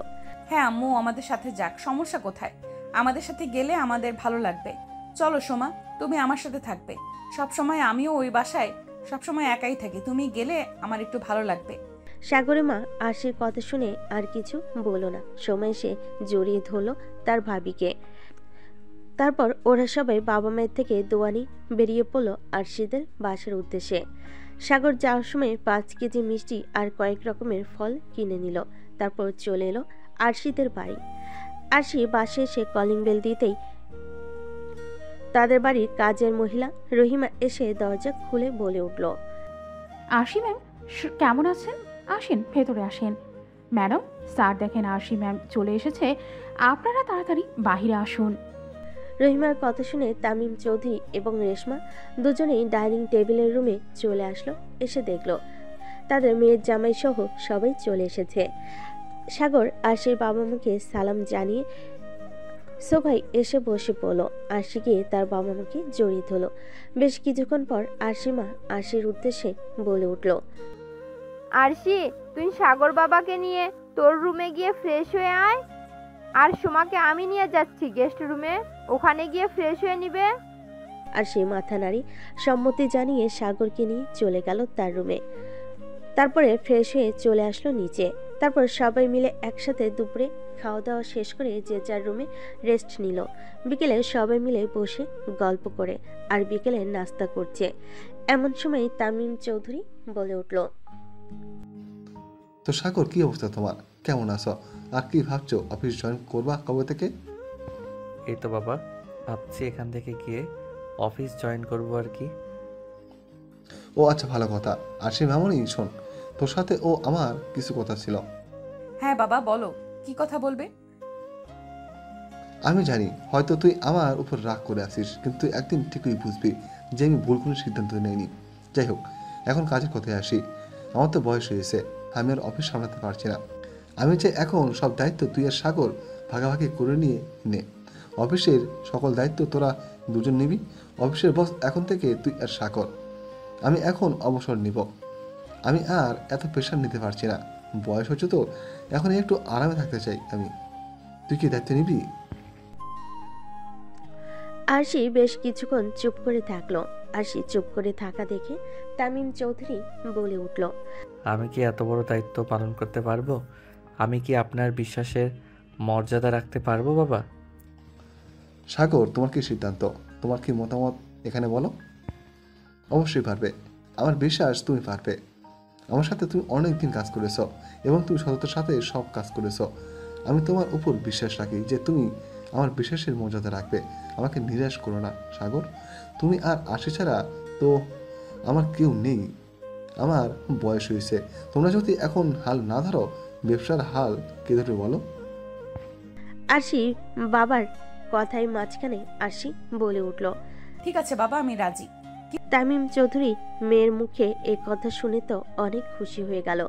হ্যাঁ আম্মু আমাদের সাথে যাক, সমস্যা কোথায়? আমাদের সাথে গেলে আমাদের ভালো লাগবে। চলো সোমা, তুমি আমার সাথে থাকবে। সবসময় আমিও ওই বাসায় সবসময় একাই থাকি, তুমি গেলে আমার একটু ভালো লাগবে। সাগরের মা আরশির কথা শুনে আর কিছু বলল না। সোমা এসে জড়িয়ে ধরল তার ভাবিকে। তারপর ওরা সবাই বাবা মায়ের থেকে দোয়ানি বেরিয়ে পড়ল আরশিদের বাসার উদ্দেশ্যে। সাগর যাওয়ার সময় 5 কেজি মিষ্টি আর কয়েক রকমের ফল কিনে নিল। তারপর চলে এলো আরশিদের বাড়ি। আরশি বাসে এসে কলিং বেল দিতেই তাদের বাড়ির কাজের মহিলা রহিমা এসে দরজা খুলে বলে উঠল, আরশি ম্যাম কেমন আছেন? আসেন, ভেতরে আসেন। ম্যাডাম, স্যার দেখেন আরশি ম্যাম চলে এসেছে, আপনারা তাড়াতাড়ি বাহিরে আসুন। রহিমার কথা শুনে তামিম চৌধুরী এবং রেশমা দুজনেই ডাইনিং টেবিলের রুমে চলে আসলো। এসে দেখলো তাদের মেয়ের জামাই সহ সবাই চলে এসেছে। সাগর আরশির বাবা মাকে সালাম জানিয়ে সোফায় এসে বসে পড়ল। আরশি গিয়ে তার বাবা মাকে জড়িয়ে ধরল। বেশ কিছুক্ষণ পর আরশি মা আরশির উদ্দেশ্যে বলে উঠল, আরশি, তুই সাগর বাবাকে নিয়ে তোর রুমে গিয়ে ফ্রেশ হয়ে আয়, আর সোমাকে আমি নিয়ে যাচ্ছি গেস্ট রুমে, ওখানে গিয়ে ফ্রেশ হয়ে নিবে। আরশি মাথা নাড়ি সম্মতি জানিয়ে সাগরকে নিয়ে চলে গেল তার রুমে। তারপরে ফ্রেশ হয়ে চলে আসলো নিচে। তারপর সবাই মিলে একসাথে দুপুরে খাওয়া দাওয়া শেষ করে যে যার রুমে রেস্ট নিল। বিকেলে সবাই মিলে বসে গল্প করে আর বিকেলে নাস্তা করছে। এমন সময় তামিম চৌধুরী বলে উঠল, তো সাগর, কি অবস্থা তোমার? কেমন আছো? আর কি ভাবছো, অফিস জয়েন করবা কবে থেকে? এই তো বাবা, ভাবছি এখান থেকে গিয়ে অফিস জয়েন করবো আর কি। ও আচ্ছা, ভালো কথা। আর সে মামনি, শোন, তোর সাথে ও আমার কিছু কথা ছিল। হ্যাঁ বাবা বলো, কি কথা বলবে? আমি জানি হয়তো তুই আমার উপর রাগ করে আসিস, কিন্তু তুই একদিন ঠিকই বুঝবি যে আমি ভুল কোনো সিদ্ধান্ত নেইনি। যাই হোক, এখন কাজের কথায় আসি। আমার তো বয়স হয়েছে, আমি আর অফিস সামলাতে পারছি না। আমি যে এখন সব দায়িত্ব তুই আর সাগর ভাগাভাগি করে নিয়ে নে। অফিসের সকল দায়িত্ব তোরা দুজন নিবি। অফিসের বস এখন থেকে তুই আর সাগর। আমি এখন অবসর নিব। আমি আর এত প্রেশার নিতে পারছি না। বয়স হচ্ছে তো, এখন একটু আরামে থাকতে চাই আমি। তুই কি দায়িত্ব নিবি? আরশি বেশ কিছুক্ষণ চুপ করে থাকলো। আরশি চুপ করে থাকা দেখে তামিম চৌধুরী বলে উঠল, আমি কি এত বড় দায়িত্ব পালন করতে পারবো? আমি কি আপনার বিশ্বাসের মর্যাদা রাখতে পারবো বাবা? সাগর, তোমার কি সিদ্ধান্ত? তোমার কি মতামত এখানে বলো। অবশ্যই পারবে, আমার বিশ্বাস তুমি পারবে। আমার সাথে তুমি অনেক দিন কাজ করেছো এবং তুমি সততার সাথে সব কাজ করেছো। আমি তোমার উপর বিশ্বাস রাখি যে তুমি আমার বিশ্বাসের মর্যাদা রাখবে। আমাকে নিরাশ করো না সাগর। তুমি আর আশি ছাড়া তো আমার কেউ নেই। আমার বয়স হয়েছে, তোমরা যদি এখন হাল না ধরো, ব্যবসার হাল কে ধরবে বলো? আরশি বাবার কথায় মাঝখানে আরশি বলে উঠল। ঠিক আছে বাবা, আমি রাজি। তামিম চৌধুরী মেয়ের মুখে এ কথা শুনে তো অনেক খুশি হয়ে গেল।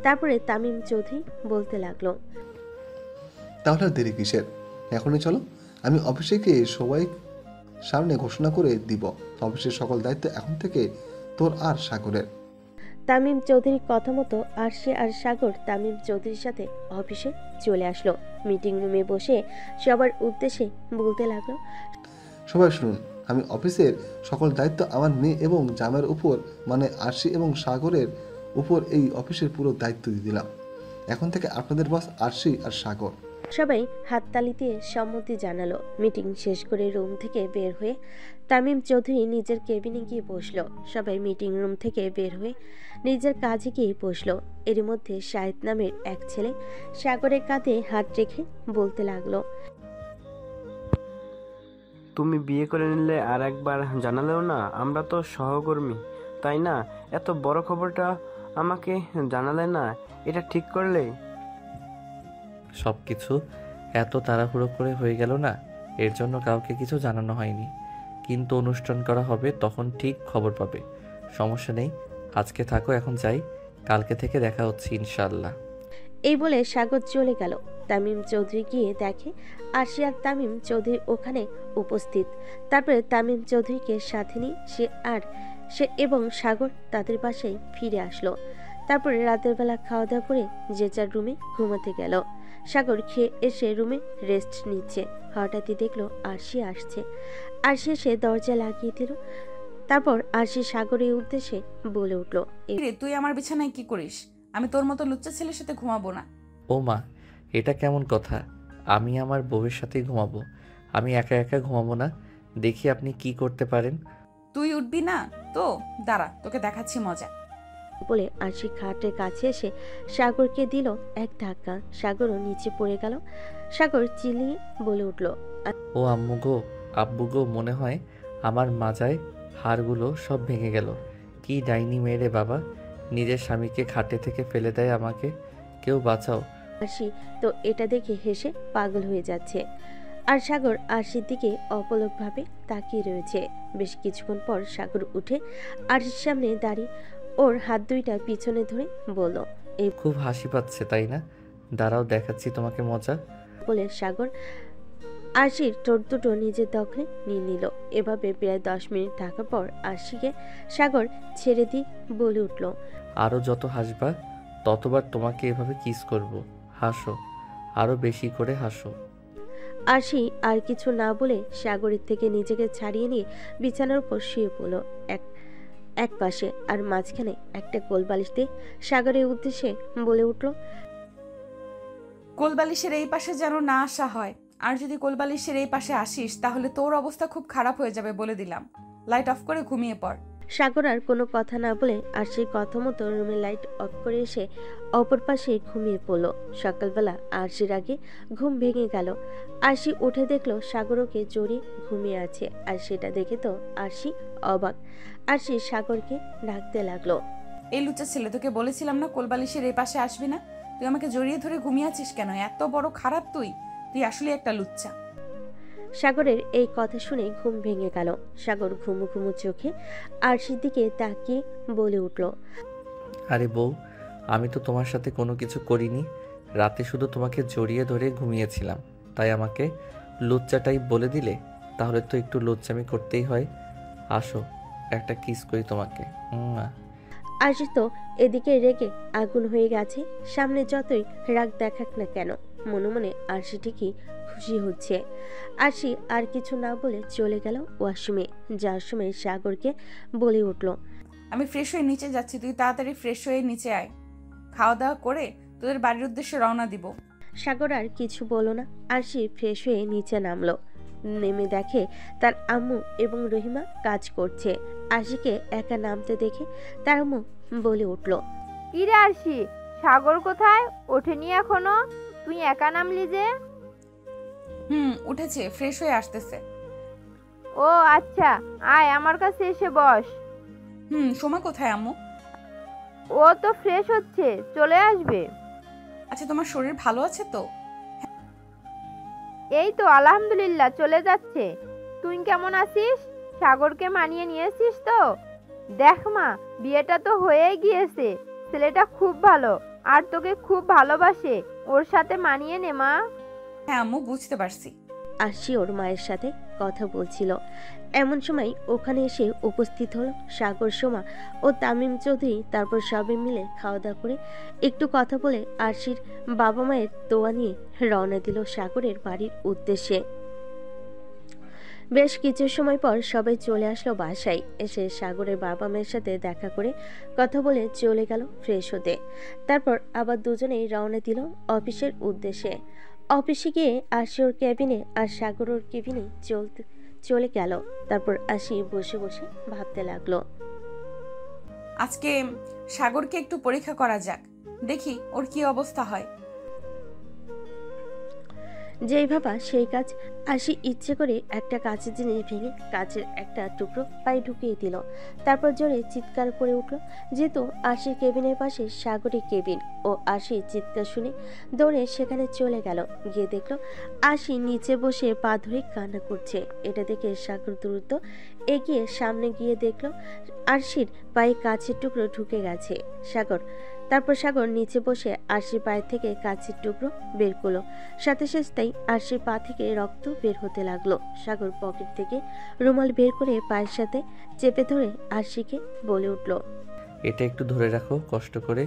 তারপরে তামিম চৌধুরী বলতে লাগলো, তাহলে আর দেরি কিসের, এখনই চলো। আমি অফিসে গিয়ে সবাই সামনে ঘোষণা করে দিব, অফিসের সকল দায়িত্ব এখন থেকে তোর আর সাগরের। তামিম চৌধুরীর কথা মতো আরশি আর সাগর তামিম চৌধুরীর সাথে অফিসে চলে আসলো। মিটিং রুমে বসে সবার উদ্দেশ্যে বলতে লাগলো, সবাই শুনুন, আমি অফিসের সকল দায়িত্ব আমার মেয়ে এবং জামাইয়ের উপর, মানে আরশি এবং সাগরের উপর এই অফিসের পুরো দায়িত্ব দিয়ে দিলাম। এখন থেকে আপনাদের বস আরশি আর সাগর। সবাই হাততালি দিয়ে সম্মতি জানালো। মিটিং শেষ করে রুম থেকে বের হয়ে তামিম চৌধুরী নিজের কেবিনে গিয়ে বসলো। সবাই মিটিং রুম থেকে বের হয়ে নিজের কাজে গিয়ে বসলো। এর মধ্যে শাহিদ নামের এক ছেলে সাগরের কাঁধে হাত রেখে বলতে লাগলো, তুমি বিয়ে করে নিলে আর একবার জানালেও না? আমরা তো সহকর্মী, তাই না? এত বড় খবরটা আমাকে জানালে না, এটা ঠিক করলে? সব কিছু এত তাড়াহুড়ো করে হয়ে গেল না, এর জন্য কাউকে কিছু জানানো হয়নি। কিন্তু অনুষ্ঠান করা হবে, তখন ঠিক খবর পাবে। সমস্যা নেই, আজকে থাকো, এখন যাই, কালকে থেকে দেখা হচ্ছে ইনশাল্লাহ। এই বলে সাগর চলে গেল। তামিম চৌধুরী গিয়ে দেখে আরশি আর তামিম চৌধুরী ওখানে উপস্থিত। তারপরে তামিম চৌধুরীকে সাথে নিয়ে সে এবং সাগর তাদের বাসায় ফিরে আসলো। তারপরে রাতের বেলা খাওয়া দাওয়া করে যে যার রুমে ঘুমাতে গেল। সাগর খেয়ে এসে রুমে রেস্ট নিচ্ছে। হঠাৎই দেখলো আরশি আসছে। আরশি এসে দরজা লাগিয়ে দিল। তারপর আরশি সাগরের উদ্দেশ্যে বলে উঠল, তুই আমার বিছানায় কি করিস? আমি তোর মতো লুচ্চা ছেলের সাথে ঘুমাবো না। ও মা, এটা কেমন কথা? আমি আমার বউয়ের সাথেই ঘুমাবো, আমি একা একা ঘুমাবো না। দেখি আপনি কি করতে পারেন। তুই উঠবি না তো? দাঁড়া, তোকে দেখাচ্ছি মজা। বলে আরশি খাটের কাছে এসে সাগরকে দিল এক ধাক্কা। সাগরও নিচে পড়ে গেল। সাগর চিল্লিয়ে বলে উঠল, ও আম্মু গো, আব্বু গো, মনে হয় আমার মাজায় হাড়গুলো সব ভেঙে গেল। কি ডাইনি মেয়ে বাবা, নিজের স্বামীকে খাটে থেকে ফেলে দেয় আমাকে, কেউ বাঁচাও। আরশি তো এটা দেখে হেসে পাগল হয়ে যাচ্ছে। আর সাগর আরশির দিকে অপলকভাবে তাকিয়ে রয়েছে। বেশ কিছুক্ষণ পর সাগর উঠে আরশির সামনে দাঁড়িয়ে ওর হাত দুইটা পিছনে ধরে বলল, এই খুব হাসি পাচ্ছে তাই না? দাঁড়াও, দেখাচ্ছি তোমাকে মজা। বলে সাগর আরশির ঠোঁট দুটো নিজের দখলে নিয়ে নিল। এভাবে প্রায় 10 মিনিট থাকার পর আরশিকে সাগর ছেড়ে দিয়ে বলে উঠল, আরও যত হাসবা ততবার তোমাকে এভাবে কিস করব। হাসো, আরও বেশি করে হাসো। আরশি আর কিছু না বলে সাগরের থেকে নিজেকে ছাড়িয়ে নিয়ে বিছানার উপর শুয়ে পড়ল এক পাশে, আর মাঝখানে একটা কোলবালিশ দিয়ে সাগরের উদ্দেশ্যে বলে উঠল, কোলবালিশের এই পাশে যেন না আসা হয়। আর যদি কোলবালিশের এই পাশে আসিস তাহলে তোর অবস্থা খুব খারাপ হয়ে যাবে বলে দিলাম। লাইট অফ করে ঘুমিয়ে পড়। সাগর আর কোনো কথা না বলে আরশির কথা মতো রুমের লাইট অফ করে এসে অপর পাশে ঘুমিয়ে পড়ল। সকালবেলা আরশির আগে ঘুম ভেঙে গেল। আরশি উঠে দেখলো সাগর ওকে জড়িয়ে ঘুমিয়ে আছে। আর সেটা দেখে তো আরশি অবাক। আরশি সাগরকে ডাকতে লাগলো, এই লুচ্চা ছেলে, তোকে বলেছিলাম না কোলবালিশের এই পাশে আসবি না? তুই আমাকে জড়িয়ে ধরে ঘুমিয়ে আছিস কেন? এত বড় খারাপ তুই আসলে একটা লুচ্চা। সাগরের এই কথা শুনে ঘুম ভেঙে গেল। সাগর ঘুমু ঘুমু চোখে আরশির দিকে তাকিয়ে বলে উঠল, আরে বউ, আমি তো তোমার সাথে কোনো কিছু করিনি। রাতে শুধু তোমাকে জড়িয়ে ধরে ঘুমিয়েছিলাম, তাই আমাকে লুচ্চা টাইপ বলে দিলে? তাহলে তো একটু লুচ্চামি করতেই হয়। আসো, একটা কিস করি তোমাকে। আরশি তো এদিকে রেগে আগুন হয়ে গেছে। সামনে যতই রাগ দেখাক না কেন, মনে মনে আরশি ঠিকই খুশি হচ্ছে। আরশি আর কিছু না বলে চলে গেল ওয়াশরুমে। যাওয়ার সময় সাগরকে বলে উঠল, আমি ফ্রেশ হয়ে নিচে যাচ্ছি, তুই তাড়াতাড়ি ফ্রেশ হয়ে নিচে আয়। খাওয়া দাওয়া করে তোদের বাড়ির উদ্দেশ্যে রওনা দিব। সাগর আর কিছু বলল না। আরশি ফ্রেশ হয়ে নিচে নামলো। নেমে দেখে তার আম্মু এবং রহিমা কাজ করছে। আরশিকে একা নামতে দেখে তার আম্মু বলে উঠল, কি রে আরশি, সাগর কোথায়? ওঠেনি এখনো? তুই একা নামলি যে? উঠেছে, ফ্রেশ হয়ে আসতেছে। ও আচ্ছা, আয় আমার কাছে এসে বস। সোমা কোথায় আম্মু? ও তো ফ্রেশ হচ্ছে, চলে আসবে। আচ্ছা, তোমার শরীর ভালো আছে তো? এই তো আলহামদুলিল্লাহ চলে যাচ্ছে। তুই কেমন আছিস? সাগরকে মানিয়ে নিয়েছিস তো? দেখ মা, বিয়েটা তো হয়েই গিয়েছে। ছেলেটা খুব ভালো আর তোকে খুব ভালোবাসে। ওর সাথে মানিয়ে নে মা। হ্যাঁ আম্মু, বুঝতে পারছি। আরশি ওর মায়ের সাথে কথা বলছিল। এমন সময় ওখানে এসে উপস্থিত হলো সাগর, সোমা ও তামিম চৌধুরী। তারপর সবাই মিলে খাওয়া দাওয়া করে একটু কথা বলে আরশির বাবা মায়ের দোয়া নিয়ে রওনা দিল সাগরের বাড়ির উদ্দেশ্যে। বেশ কিছু সময় পর সবাই চলে আসলো বাসায়। এসে সাগরের বাবা মায়ের সাথে দেখা করে কথা বলে চলে গেল ফ্রেশ হতে। তারপর আবার দুজনেই রওনা দিল অফিসের উদ্দেশ্যে। অফিসে গিয়ে আরশি ওর কেবিনে আর সাগর ওর কেবিনে চলে গেল। তারপর আরশি বসে বসে ভাবতে লাগলো, আজকে সাগরকে একটু পরীক্ষা করা যাক, দেখি ওর কি অবস্থা হয়। যেই ভাবা সেই কাজ। আরশি ইচ্ছে করে একটা কাঁচের জিনিস ভেঙে কাঁচের একটা টুকরো পায়ে ঢুকিয়ে দিল। তারপর জোরে চিৎকার করে উঠল। যেহেতু আরশির কেবিনের পাশে সাগরের কেবিন, ও আরশির চিৎকার শুনে দৌড়ে সেখানে চলে গেল। গিয়ে দেখলো আরশি নিচে বসে পা ধরে কান্না করছে। এটা দেখে সাগর দ্রুত এগিয়ে সামনে গিয়ে দেখলো আরশির পায়ে কাঁচের টুকরো ঢুকে গেছে। তারপর সাগর নিচে বসে আরশির পায়ের থেকে কাঁচের টুকরো বের করলো। সাথে সাথেই আরশির পা থেকে রক্ত বের হতে লাগলো। সাগর পকেট থেকে রুমাল বের করে পায়ের সাথে চেপে ধরে আরশিকে বলে উঠল, এটা একটু ধরে রাখো কষ্ট করে।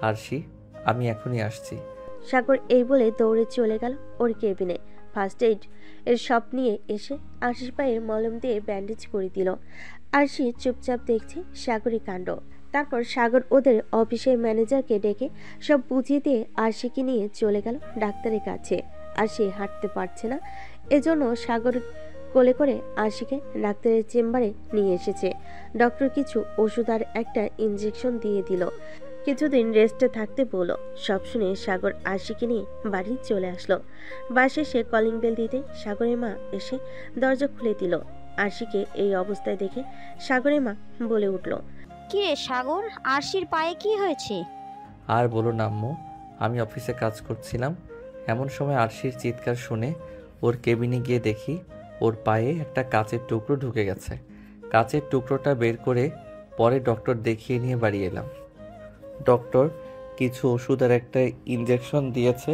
আরশি, আমি এখনই আসছি। সাগর এই বলে দৌড়ে চলে গেল ওর কেবিনে। ফার্স্ট এইড এর সব নিয়ে এসে আরশির পায়ে মলম দিয়ে ব্যান্ডেজ করে দিল। আরশি চুপচাপ দেখছে সাগরের কাণ্ড। তারপর সাগর ওদের অফিসের ম্যানেজারকে ডেকে সব বুঝিয়ে দিয়ে আরশিকে নিয়ে চলে গেল ডাক্তারের কাছে। আরশি হাঁটতে পারছে না, এজন্য সাগর কোলে করে আরশিকে ডাক্তারের চেম্বারে নিয়ে এসেছে। ডক্টর কিছু ওষুধ আর একটা ইনজেকশন দিয়ে দিল। কিছুদিন রেস্টে থাকতে বলল। সব শুনে সাগর আরশিকে নিয়ে বাড়ি চলে আসলো। বাসে সে কলিং বেল দিতে সাগরের মা এসে দরজা খুলে দিল। আরশিকে এই অবস্থায় দেখে সাগরের মা বলে উঠল, কি রে সাগর, আরশির পায়ে কি হয়েছে? আর বলো না আম্মু, আমি অফিসে কাজ করছিলাম, এমন সময় আরশির চিৎকার শুনে ওর কেবিনে গিয়ে দেখি ওর পায়ে একটা কাচের টুকরো ঢুকে গেছে। কাচের টুকরোটা বের করে পরে ডক্টর দেখিয়ে নিয়ে বাড়ি এলাম। ডক্টর কিছু ওষুধ আর একটা ইনজেকশন দিয়েছে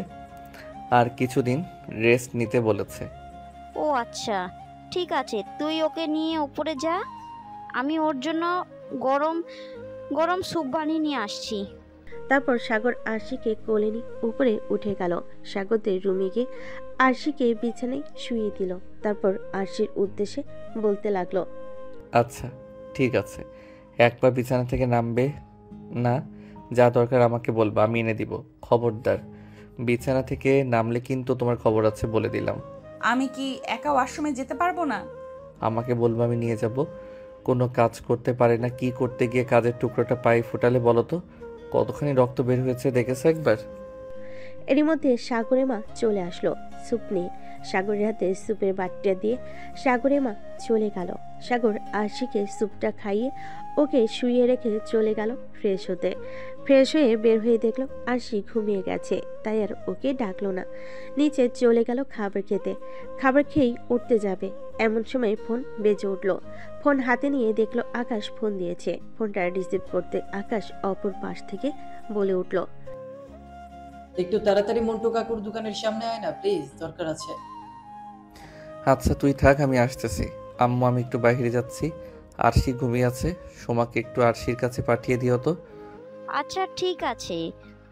আর কিছুদিন রেস্ট নিতে বলেছে। ও আচ্ছা, ঠিক আছে, তুই ওকে নিয়ে উপরে যা, আমি ওর জন্য গরম গরম স্যুপ বানিয়ে নিয়ে আসছি। তারপর সাগর আরশিকে কোলে নিয়ে উপরে উঠে গেল। সাগরদের রুমে গিয়ে আরশিকে বিছানায় শুইয়ে দিল। তারপর আরশির উদ্দেশ্যে বলতে লাগলো, আচ্ছা ঠিক আছে, একবার বিছানা থেকে নামবে না, যা দরকার আমাকে বলবা, আমি এনে দিব। খবরদার বিছানা থেকে নামলে কিন্তু তোমার খবর আছে বলে দিলাম। আমি কি একা ওয়াশরুমে যেতে পারবো না? আমাকে বলবো, আমি নিয়ে যাব। কোনো কাজ করতে পারে না, কি করতে গিয়ে কাজের টুকরোটা পায়ে ফুটালে বলো তো, কতখানি রক্ত বের হয়েছে দেখেছো একবার? এরই মধ্যে সাগরের মা চলে আসলো স্যুপ নিয়ে। সাগরের হাতে স্যুপের বাটিটা দিয়ে সাগরের মা চলে গেল। সাগর আরশিকে স্যুপটা খাইয়ে ওকে শুইয়ে রেখে চলে গেল ফ্রেশ হতে। ফ্রেশ হয়ে বের হয়ে দেখলো আরশি ঘুমিয়ে গেছে, তাই আর ওকে ডাকলো না। নিচে চলে গেল খাবার খেতে। খাবার খেয়েই উঠতে যাবে, এমন সময় ফোন বেজে উঠলো। ফোন হাতে নিয়ে দেখলো আকাশ ফোন দিয়েছে। ফোনটা রিসিভ করতে আকাশ অপর পাশ থেকে বলে উঠল, একটু তাড়াতাড়ি মন্টু কাকুর দোকানের সামনে আয় না প্লিজ, দরকার আছে। আচ্ছা তুই থাক, আমি আসতেছি। আম্মু, আমি একটু বাইরে যাচ্ছি, আরশি ঘুমিয়ে আছে, সোমাকে একটু আরশির কাছে পাঠিয়ে দিও তো। আচ্ছা ঠিক আছে,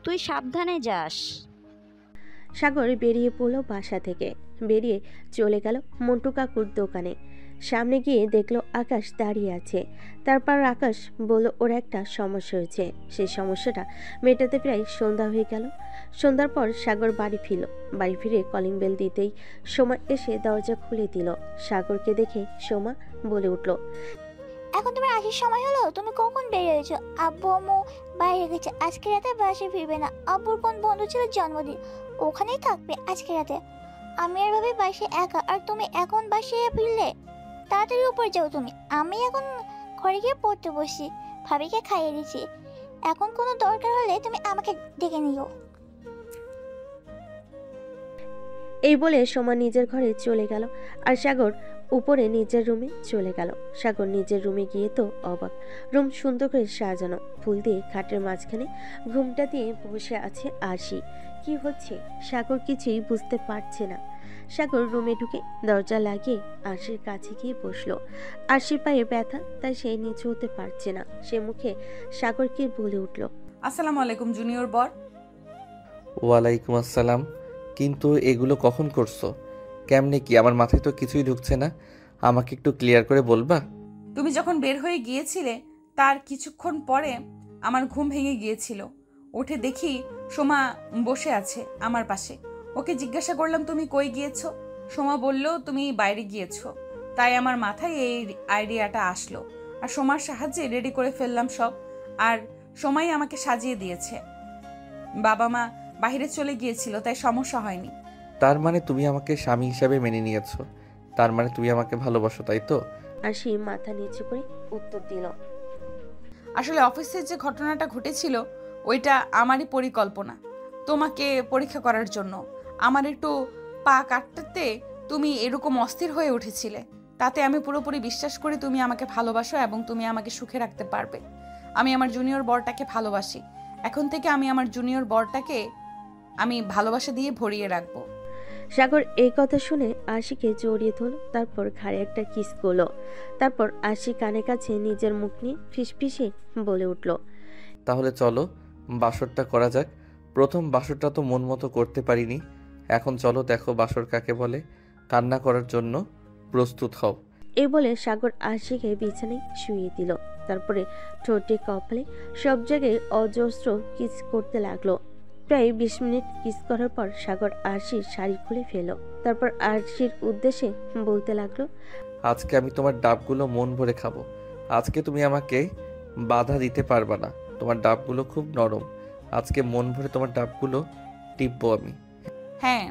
তুই সাবধানে যাস। সাগর বেরিয়ে পড়লো বাসা থেকে। বেরিয়ে চলে গেল মন্টু কাকুর দোকানে। সামনে গিয়ে দেখলো আকাশ দাঁড়িয়ে আছে। তারপর আকাশ বলল ওর একটা সমস্যা হয়েছে, সেই সমস্যাটা মেটাতে প্রায় সন্ধ্যা হয়ে গেল। সন্ধ্যার পর সাগর বাড়ি ফিরল। বাড়ি ফিরে কলিং বেল দিতেই সোমা এসে দরজা খুলে দিল। সাগরকে দেখে সোমা বলে উঠল, এখন তোমার আসার সময় হলো? তুমি কখন বেরিয়েছো? আব্বু আম্মু বাইরে গেছে, আজকে রাতে বাসায় ফিরবে না। আব্বুর কোন বন্ধু ছিল জন্মদিন, ওখানেই থাকবে আজকে রাতে। আমি আর ভাবি বাসায় একা, আর তুমি এখন বাসায় ফিরলে? তাড়াতাড়ি উপরে যাও তুমি। আমি এখন ঘরে গিয়ে পড়তে বসি, ভাবিকে খাইয়ে দিচ্ছি। এখন কোনো দরকার হলে তুমি আমাকে ডেকে নিও। এই বলে সোমা নিজের ঘরে চলে গেল আর সাগর উপরে নিজের রুমে চলে গেল। সাগর নিজের রুমে গিয়ে তো অবাক। রুম সুন্দর করে সাজানো, ফুল দিয়ে খাটের মাঝখানে ঘুমটা দিয়ে বসে আছে আরশি। কি হচ্ছে সাগর কিছুই বুঝতে পারছে না। সাগর রুমে ঢুকে দরজা লাগিয়ে আরশির কাছে গিয়ে বসলো। আরশির পায়ে ব্যথা, তাই সে নিচু হতে পারছে না। সে মুখে সাগরকে বলে উঠল, আসসালামু আলাইকুম জুনিয়র বর। ওয়ালাইকুম আসসালাম। কিন্তু এগুলো কখন করছো? কেমনে কি? আমার মাথায় তো কিছুই ঢুকছে না। আমাকে একটু ক্লিয়ার করে বলবা? তুমি যখন বের হয়ে গিয়েছিলে তার কিছুক্ষণ পরে আমার ঘুম ভেঙে গিয়েছিল। উঠে দেখি সোমা বসে আছে আমার পাশে। ওকে জিজ্ঞাসা করলাম তুমি কই গিয়েছো? সোমা বলল তুমি বাইরে গিয়েছো। তাই আমার মাথায় এই আইডিয়াটা আসলো, আর সোমার সাহায্যে রেডি করে ফেললাম সব। আর সোমাই আমাকে সাজিয়ে দিয়েছে। বাবা মা বাইরে চলে গিয়েছিল, তাই সমস্যা হয়নি। তার মানে তুমি আমাকে স্বামী হিসাবে মেনে নিয়েছো? তার মানে তুমি আমাকে ভালোবাসো, তাই তো? আরশি মাথা নিচু করে উত্তর দিল, আসলে অফিসের যে ঘটনাটা ঘটেছিল ওইটা আমারই পরিকল্পনা, তোমাকে পরীক্ষা করার জন্য। আমার একটু পা কাটতে তুমি এরকম অস্থির হয়ে উঠেছিলে, তাতে আমি পুরোপুরি বিশ্বাস করি তুমি আমাকে ভালোবাসো এবং তুমি আমাকে সুখে রাখতে পারবে। আমি আমার জুনিয়র বরটাকে ভালোবাসি। এখন থেকে আমি আমার জুনিয়র বরটাকে আমি ভালোবাসা দিয়ে ভরিয়ে রাখবো। সাগর এই কথা শুনে আশিকে জড়িয়ে ধরল, তারপর ঘাড়ে একটা কিস করলো। তারপর আশি কানে কাছে নিজের মুখ নিয়ে ফিসফিসে বলে উঠল, তাহলে চলো বাসরটা করা যাক। প্রথম বাসরটা তো মন মতো করতে পারিনি, এখন চলো দেখো বাসর কাকে বলে। কান্না করার জন্য প্রস্তুত হও। এই বলে সাগর আশিকে বিছানায় শুইয়ে দিল। তারপরে ঠোঁটে কপালে সব জায়গায় অজস্র কিস করতে লাগলো। প্রায় 20 মিনিট কিস করার পর সাগর আরশির শাড়ি খুলে ফেল। তারপর আরশির উদ্দেশ্যে বলতে লাগলো, আজকে আমি তোমার ডাবগুলো মন ভরে খাবো। আজকে তুমি আমাকে বাধা দিতে পারবা না। তোমার ডাবগুলো খুব নরম। আজকে মন ভরে তোমার ডাবগুলো টিপবো আমি। হ্যাঁ,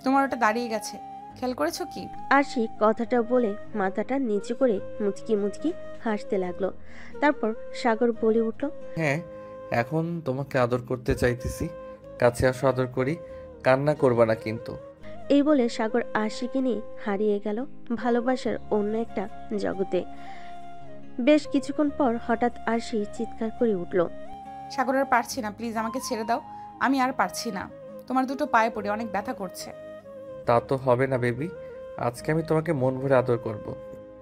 তোমার ওটা দাঁড়িয়ে গেছে, খেয়াল করেছো কি? আরশি কথাটা বলে মাথাটা নিচু করে মুচকি মুচকি হাসতে লাগলো। তারপর সাগর বলে উঠল, হ্যাঁ, এখন তোমাকে আদর করতে চাইতেছি। কাছে আসো, আদর করি। কান্না করবা না কিন্তু। এই বলে সাগর আরশিকে নিয়ে হারিয়ে গেল ভালোবাসার অন্য একটা জগতে। বেশ কিছুক্ষণ পর হঠাৎ আরশি চিৎকার করে উঠল, সাগর আর পারছি না, প্লিজ আমাকে ছেড়ে দাও। আমি আর পারছি না, তোমার দুটো পায়ে পড়ে অনেক ব্যথা করছে। তা তো হবে না বেবি, আজকে আমি তোমাকে মন ভরে আদর করব।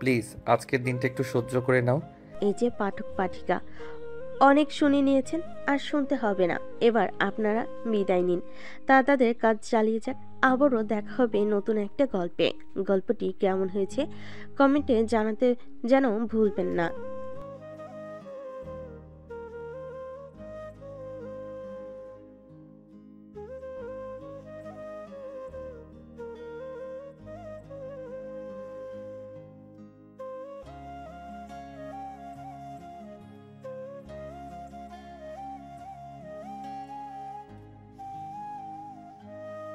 প্লিজ আজকের দিনটা একটু সহ্য করে নাও। এই যে পাঠক পাঠিকা অনেক শুনে নিয়েছেন, আর শুনতে হবে না। এবার আপনারা বিদায় নিন, তাদের কাজ চালিয়ে যাক। আবারও দেখা হবে নতুন একটা গল্পে। গল্পটি কেমন হয়েছে কমেন্টে জানাতে যেন ভুলবেন না।